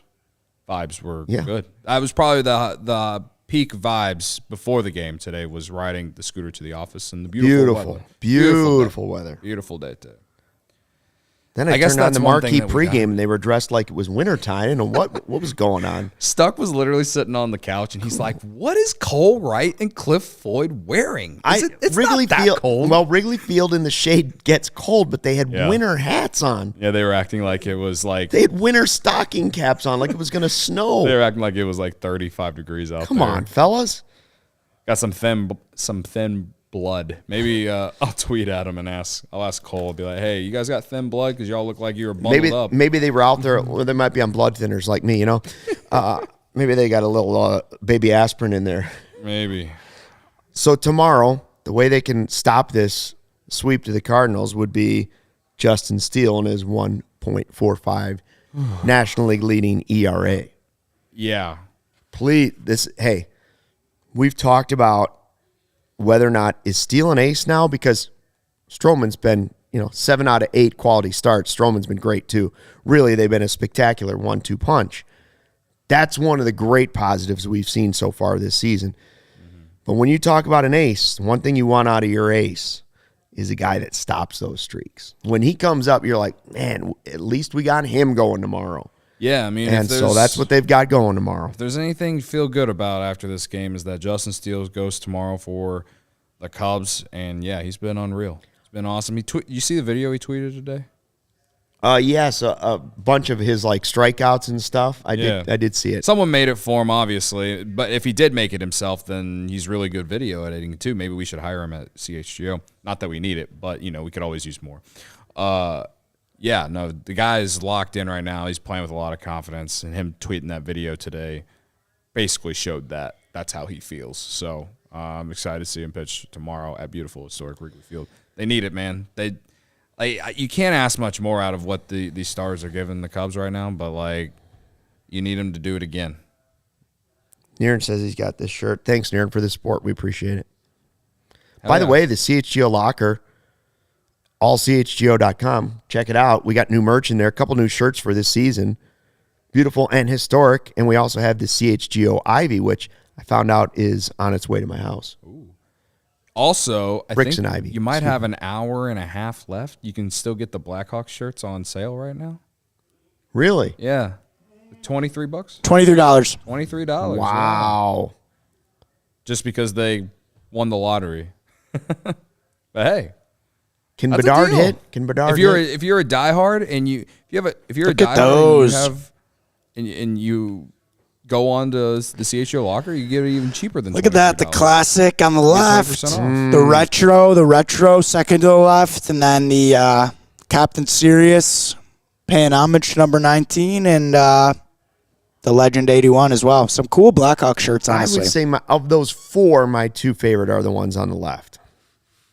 Vibes were good. I was probably the peak vibes before the game today was riding the scooter to the office and the beautiful weather. Beautiful day today. Then I turned on the marquee pregame, and they were dressed like it was wintertime. I didn't know what was going on. Stuck was literally sitting on the couch, and he's like, what is Cole Wright and Cliff Floyd wearing? It's Wrigley not that Field, cold. Well, Wrigley Field in the shade gets cold, but they had winter hats on. Yeah, they were acting like it was like... They had winter stocking caps on like it was going to snow. They were acting like it was like 35 degrees out there. Come on, fellas. Got some thin blood. Maybe I'll tweet at him and I'll ask Cole. I'll be like, hey, you guys got thin blood because y'all look like you were bundled up. Maybe they were out there. Well, they might be on blood thinners like me, you know. Maybe they got a little baby aspirin in there. Maybe. So tomorrow, the way they can stop this sweep to the Cardinals would be Justin Steele and his 1.45 National League leading ERA. Yeah. Please, hey, we've talked about whether or not is Steele an ace now, because Stroman's been, 7 out of 8 quality starts. Stroman's been great too. Really, they've been a spectacular 1-2 punch. That's one of the great positives we've seen so far this season. Mm-hmm. But when you talk about an ace, one thing you want out of your ace is a guy that stops those streaks. When he comes up, you're like, man, at least we got him going tomorrow. Yeah, I mean, and so that's what they've got going tomorrow. If there's anything to feel good about after this game is that Justin Steele goes tomorrow for the Cubs, and yeah, he's been unreal. It's been awesome. You see the video he tweeted today? Yes, a bunch of his strikeouts and stuff. I did see it. Someone made it for him, obviously, but if he did make it himself, then he's really good video editing too. Maybe we should hire him at CHGO. Not that we need it, but we could always use more. Yeah, no, the guy is locked in right now. He's playing with a lot of confidence, and him tweeting that video today basically showed that that's how he feels. So I'm excited to see him pitch tomorrow at beautiful historic Wrigley Field. They need it, man. You can't ask much more out of what these stars are giving the Cubs right now, but you need them to do it again. Niren says he's got this shirt. Thanks, Niren, for the support. We appreciate it. By the way, the CHGO locker, ALLCITY.com. Check it out. We got new merch in there. A couple new shirts for this season. Beautiful and historic. And we also have the CHGO Ivy, which I found out is on its way to my house. Ooh. Also, I think and Ivy. You might have an hour and a half left. You can still get the Blackhawks shirts on sale right now. Really? Yeah. $23? $23. $23. Wow. Yeah. Just because they won the lottery. But hey. Can Bedard hit? If you're a diehard and you go on to the CHGO locker, you get it even cheaper than. Look at that, the classic on the left, the retro second to the left, and then the Captain Sirius paying homage to number 19, and the Legend 81 as well. Some cool Blackhawk shirts, honestly. I would say of those four, my two favorite are the ones on the left.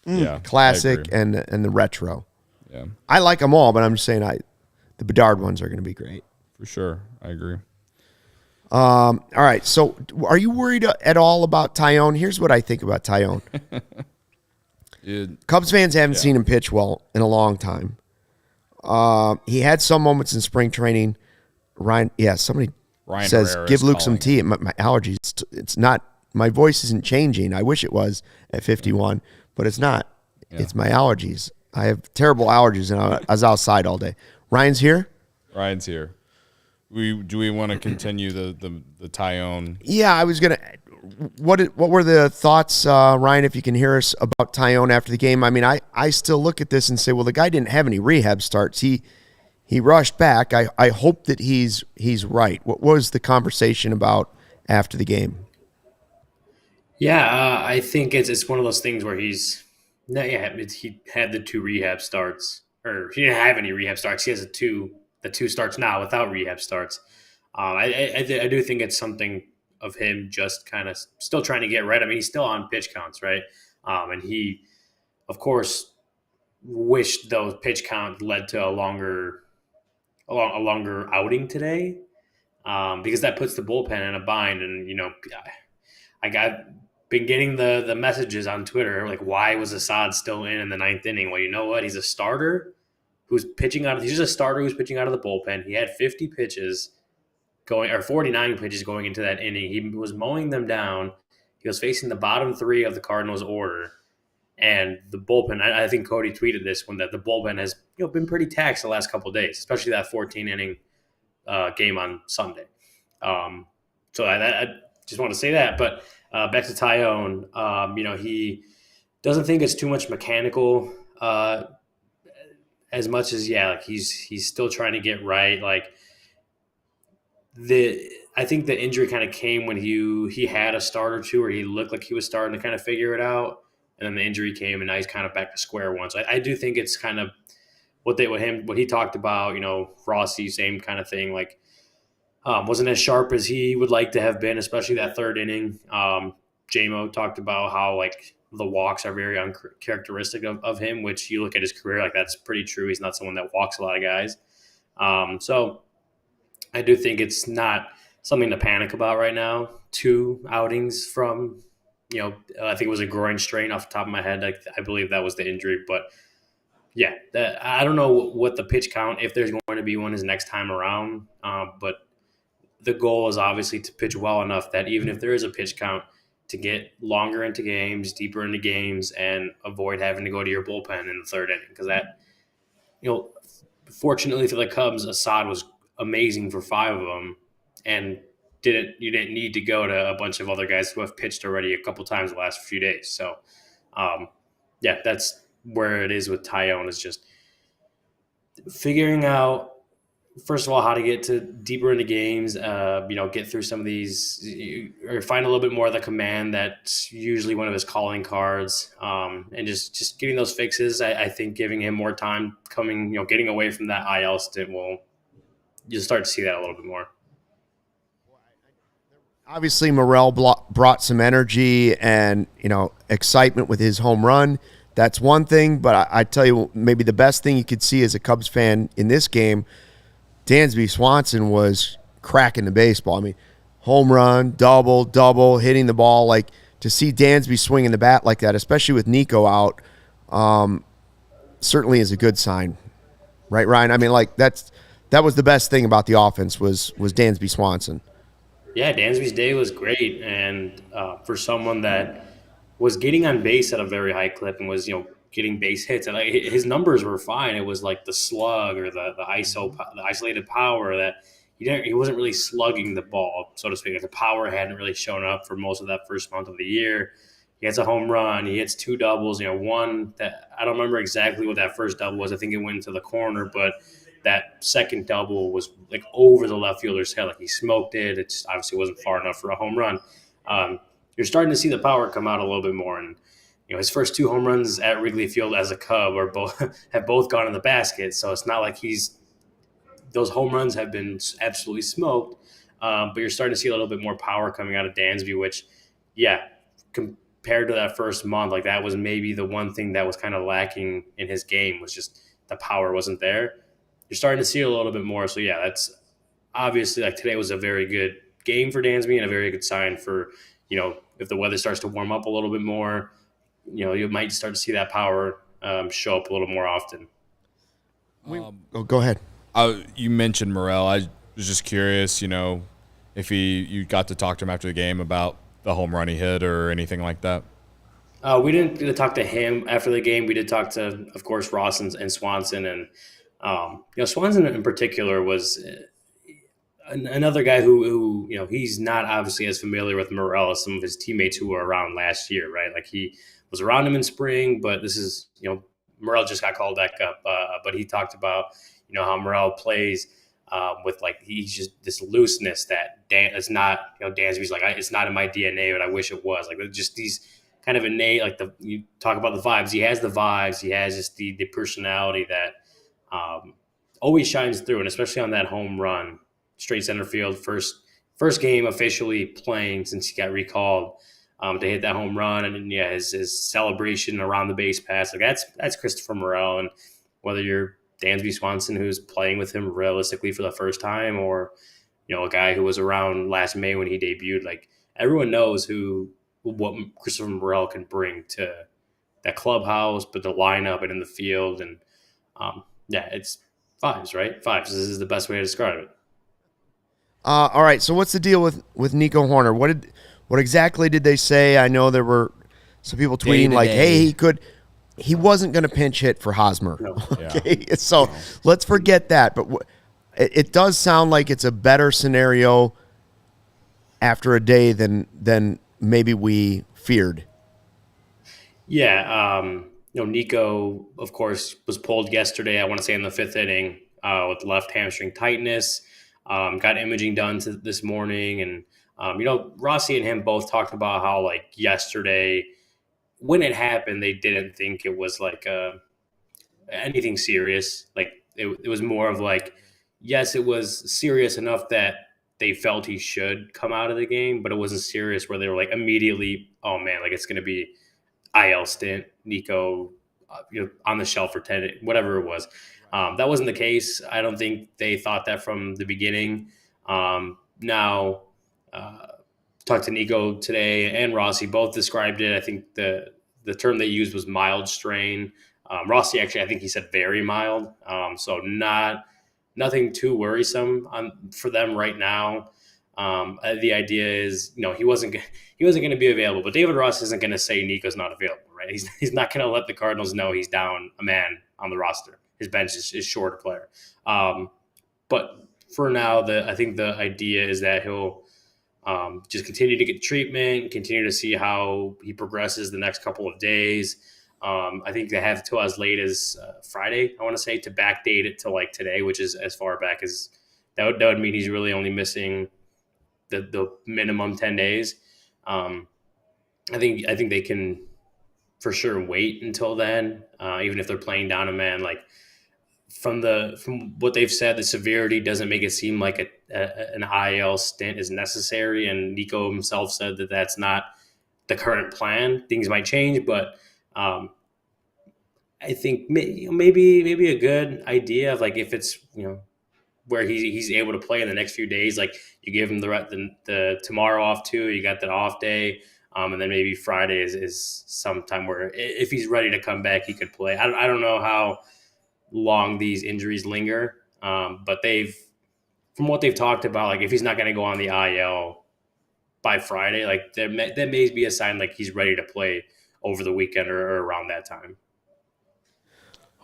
Yeah, Classic and the retro. Yeah, I like them all, but I'm just saying the Bedard ones are going to be great. for sure. I agree. All right, so are you worried at all about Tyone? Here's what I think about Tyone. Cubs fans haven't seen him pitch well in a long time. He had some moments in spring training. Ryan says, Herrera give is Luke some calling tea. My allergies, it's not, my voice isn't changing. I wish it was at 51, but it's not. Yeah. It's my allergies. I have terrible allergies, and I was outside all day. Ryan's here? Ryan's here. Do we want to continue the Tyone? Yeah, I was going to. What were the thoughts, Ryan, if you can hear us, about Tyone after the game? I mean, I still look at this and say, well, the guy didn't have any rehab starts. He rushed back. I hope that he's right. What was the conversation about after the game? Yeah, I think it's one of those things where he had the 2 rehab starts, or he didn't have any rehab starts. He has the two starts now without rehab starts. I do think it's something of him just kind of still trying to get right. I mean, he's still on pitch counts, right? And he, of course, wished those pitch count led to a longer outing today, because that puts the bullpen in a bind. And I got been getting the messages on Twitter like, why was Assad still in the 9th inning? Well, you know what? He's a starter who's pitching out. He's just a starter who's pitching out of the bullpen. He had 50 pitches going, or 49 pitches going into that inning. He was mowing them down. He was facing the bottom 3 of the Cardinals order, and the bullpen. I think Cody tweeted this one, that the bullpen has been pretty taxed the last couple of days, especially that 14 inning game on Sunday. So I just want to say that. But back to Tyone, he doesn't think it's too much mechanical, as much as he's still trying to get right. Like I think the injury kind of came when he had a start or two where he looked like he was starting to kind of figure it out, and then the injury came, and now he's kind of back to square one. So I do think it's kind of what he talked about. Rossi, same kind of thing. Like wasn't as sharp as he would like to have been, especially that 3rd inning. JMO talked about how like the walks are very uncharacteristic of him, which you look at his career, like that's pretty true. He's not someone that walks a lot of guys. So I do think it's not something to panic about right now. 2 outings from, I think it was a groin strain off the top of my head. I believe that was the injury, but yeah, I don't know what the pitch count, if there's going to be one, is next time around. But the goal is obviously to pitch well enough that even if there is a pitch count, to get longer into games, deeper into games, and avoid having to go to your bullpen in the 3rd inning. Because that, fortunately for the Cubs, Assad was amazing for 5 of them, and you didn't need to go to a bunch of other guys who have pitched already a couple times the last few days. So, that's where it is with Tyone, is just figuring out, first of all, how to get to deeper into games, get through some of these, or find a little bit more of the command that's usually one of his calling cards, and just getting those fixes. I think giving him more time getting away from that IL stint you'll start to see that a little bit more. Obviously, Morel brought some energy and excitement with his home run. That's one thing, but I tell you, maybe the best thing you could see as a Cubs fan in this game, Dansby Swanson was cracking the baseball. I mean, home run, double, hitting the ball. Like, to see Dansby swinging the bat like that, especially with Nico out, certainly is a good sign. Right, Ryan? I mean, like, that was the best thing about the offense was Dansby Swanson. Yeah, Dansby's day was great, and for someone that was getting on base at a very high clip and was, getting base hits, and his numbers were fine. It was like the slug or the isolated power that he wasn't really slugging the ball, so to speak. The power hadn't really shown up for most of that first month of the year. He hits a home run. He hits 2 doubles. One that I don't remember exactly what that first double was. I think it went into the corner, but that second double was like over the left fielder's head. Like, he smoked it. It just obviously wasn't far enough for a home run. You're starting to see the power come out a little bit more. And his first 2 home runs at Wrigley Field as a Cub have both gone in the basket. So it's not like those home runs have been absolutely smoked. but you're starting to see a little bit more power coming out of Dansby, which, yeah, compared to that first month, like that was maybe the one thing that was kind of lacking in his game, was just the power wasn't there. You're starting to see it a little bit more. So, yeah, that's obviously, like, today was a very good game for Dansby and a very good sign for, if the weather starts to warm up a little bit more, you might start to see that power show up a little more often. Go ahead. You mentioned Morel. I was just curious, if you got to talk to him after the game about the home run he hit or anything like that. We didn't get to talk to him after the game. We did talk to, of course, Ross and Swanson. And, Swanson in particular was another guy who he's not obviously as familiar with Morel as some of his teammates who were around last year, right? Like, he was around him in spring, but this is, Morel just got called back up. But he talked about, how Morel plays with, like, he's just this looseness that is not, Dansby's like, it's not in my DNA, but I wish it was. Like, just these kind of innate, like, you talk about the vibes. He has the vibes. He has just the personality that always shines through, and especially on that home run, straight center field, first game officially playing since he got recalled, to hit that home run, and his celebration around the base pass, like that's Christopher Morel. And whether you're Dansby Swanson, who's playing with him realistically for the first time, or a guy who was around last May when he debuted, like, everyone knows what Christopher Morel can bring to that clubhouse, but the lineup and in the field, and it's vibes, right? Vibes. This is the best way to describe it. All right. So what's the deal with Nico Hoerner? What exactly did they say? I know there were some people tweeting like, "Hey, he wasn't going to pinch hit for Hosmer." No. Okay, yeah. So let's forget that. But it does sound like it's a better scenario after a day than maybe we feared. Yeah, Nico, of course, was pulled yesterday. I want to say in the 5th inning with left hamstring tightness. Got imaging done this morning, and Rossi and him both talked about how, like, yesterday when it happened, they didn't think it was like anything serious. Like, it was more of like, yes, it was serious enough that they felt he should come out of the game, but it wasn't serious where they were like immediately, oh man, like, it's going to be IL stint, Nico, on the shelf for 10, whatever it was. That wasn't the case. I don't think they thought that from the beginning. Now, talked to Nico today and Rossi, both described it. I think the term they used was mild strain. Rossi, actually, I think he said very mild. So nothing too worrisome for them right now. The idea is, he wasn't going to be available, but David Ross isn't going to say Nico's not available, right? He's not going to let the Cardinals know he's down a man on the roster. His bench is short a player. But for now, I think the idea is that he'll just continue to get treatment, continue to see how he progresses the next couple of days. I think they have till as late as Friday, I want to say, to backdate it to like today, which is as far back as that would mean he's really only missing the minimum 10 days. I think they can for sure wait until then, even if they're playing down a man. Like, from what they've said, the severity doesn't make it seem like an IL stint is necessary. And Nico himself said that that's not the current plan. Things might change, but I think maybe a good idea of, like, if it's, where he's able to play in the next few days, like, you give him the tomorrow off too, you got that off day. And then maybe Friday is sometime where if he's ready to come back, he could play. I don't know how long these injuries linger, but from what they've talked about, like, if he's not going to go on the IL by Friday, like, that may be a sign like he's ready to play over the weekend or around that time.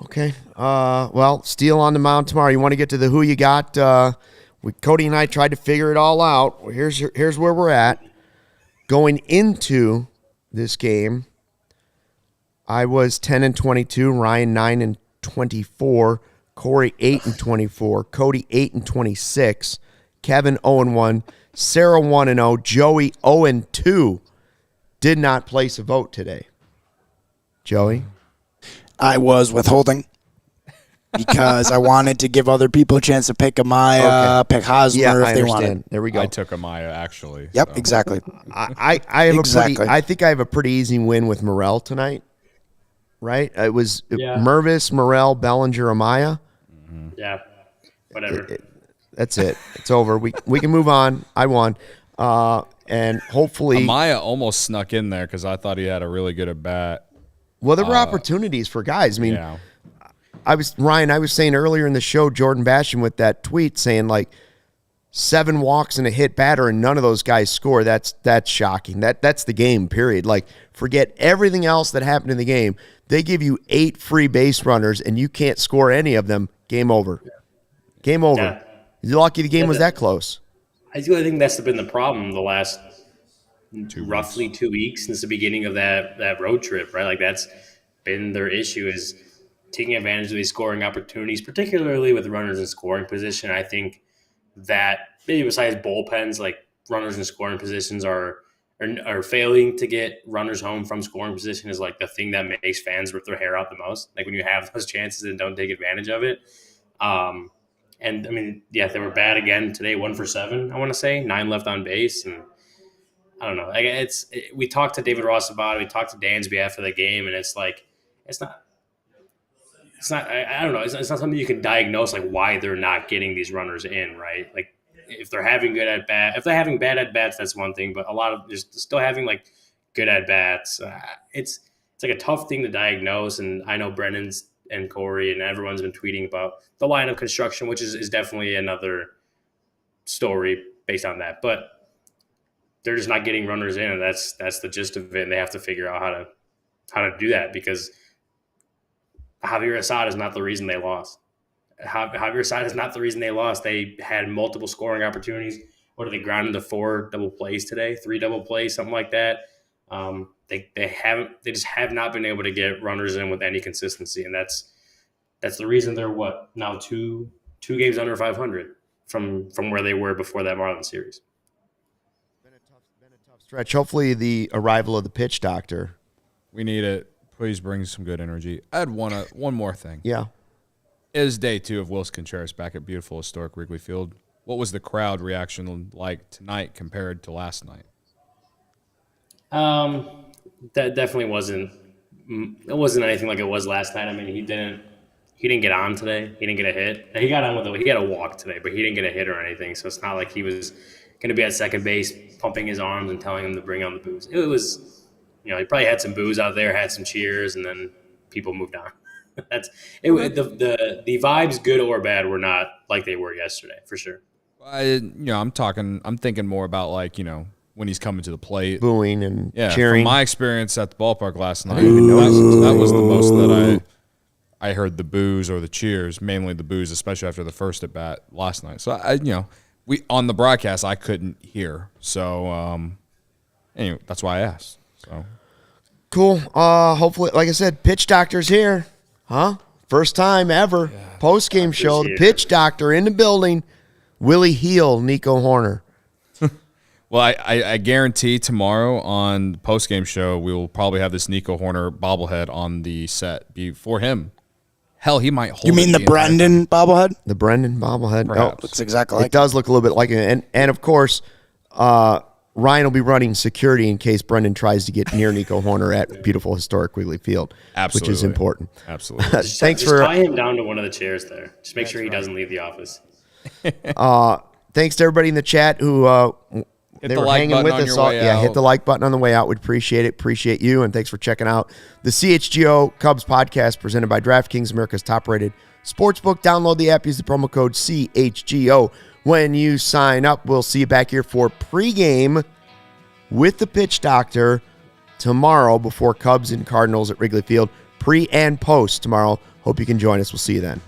Okay. Well, Steele on the mound tomorrow. You want to get to the who you got? Cody and I tried to figure it all out. Here's where we're at. Going into this game, I was 10-22, Ryan 9-24, Corey 8-24, Cody 8-26, Kevin 0-1, Sarah 1-0, Joey 0-2. Did not place a vote today. Joey? I was withholding. because I wanted to give other people a chance to pick Amaya, pick Hosmer if they wanted. There we go. I took Amaya, actually. Yep, so. exactly. I have I think I have a pretty easy win with Morel tonight. Right? It was Mervis, Morel, Bellinger, Amaya. Yeah, whatever. That's it. It's over. We can move on. I won. And hopefully Amaya almost snuck in there because I thought he had a really good at bat. Well, there were opportunities for guys. I mean, I was saying earlier in the show, Jordan Basham with that tweet saying like 7 walks and a hit batter and none of those guys score. That's shocking. That's the game, period. Like, forget everything else that happened in the game. They give you 8 free base runners and you can't score any of them. Game over. Game over. Yeah. You're lucky the game was that close. I think that's been the problem the last roughly 2 weeks since the beginning of that road trip, right? Like, that's been their issue, is taking advantage of these scoring opportunities, particularly with runners in scoring position. I think that maybe besides bullpens, like runners in scoring positions are failing to get runners home from scoring position is like the thing that makes fans rip their hair out the most. Like when you have those chances and don't take advantage of it. And I mean, they were bad again today, 1 for 7, I want to say, 9 left on base. And I don't know. We talked to David Ross about it. We talked to Dansby after the game, and it's like, it's not, I don't know. It's not something you can diagnose, like why they're not getting these runners in, right? Like if they're having good at bat, if they're having bad at bats, that's one thing, but a lot of just still having like good at bats. It's like a tough thing to diagnose. And I know Brennan's and Corey and everyone's been tweeting about the lineup construction, which is definitely another story based on that, but they're just not getting runners in. And that's the gist of it. And they have to figure out how to do that, because Javier Assad is not the reason they lost. Javier Assad is not the reason they lost. They had multiple scoring opportunities. What are they grounded to 4 double plays today? 3 double plays, something like that. They just have not been able to get runners in with any consistency, and that's the reason they're now two games under 500 from where they were before that Marlins series. Been a tough stretch. Hopefully, the arrival of the pitch doctor. We need it. Please bring some good energy. I had one more thing. Yeah. It is day 2 of Wilson Contreras back at beautiful historic Wrigley Field. What was the crowd reaction like tonight compared to last night? That definitely wasn't. It wasn't anything like it was last night. I mean, he didn't get on today. He didn't get a hit. He got on he got a walk today, but he didn't get a hit or anything. So it's not like he was going to be at second base pumping his arms and telling him to bring on the booze. It was. He probably had some booze out there, had some cheers, and then people moved on. That's it. The vibes, good or bad, were not like they were yesterday, for sure. I'm thinking more about when he's coming to the plate, booing and cheering. From my experience at the ballpark last night, that was the most that I heard the boos or the cheers, mainly the boos, especially after the first at bat last night. So we on the broadcast I couldn't hear. So anyway, that's why I asked. So. Cool. Hopefully, like I said, pitch doctor's here. Huh? First time ever. Yeah. Post-game show. The pitch doctor in the building. Will he heal Nico Horner? Well, I guarantee tomorrow on the post-game show we will probably have this Nico Horner bobblehead on the set for him. Hell, he might hold it. You mean the Brendan bobblehead? The Brendan bobblehead. Perhaps. Looks exactly like it. It does look a little bit like it. And of course, Ryan will be running security in case Brendan tries to get near Nico Horner at beautiful historic Wrigley Field, Absolutely. which is important. Absolutely. Thanks just tie him down to one of the chairs there. Just make sure he doesn't leave the office. Thanks to everybody in the chat who they were hanging with us. Hit the like button on the way out. We'd appreciate it. Appreciate you, and thanks for checking out the CHGO Cubs Podcast presented by DraftKings, America's top-rated sportsbook. Download the app. Use the promo code CHGO when you sign up. We'll see you back here for pregame with the pitch doctor tomorrow before Cubs and Cardinals at Wrigley Field. Pre and post tomorrow. Hope you can join us. We'll see you then.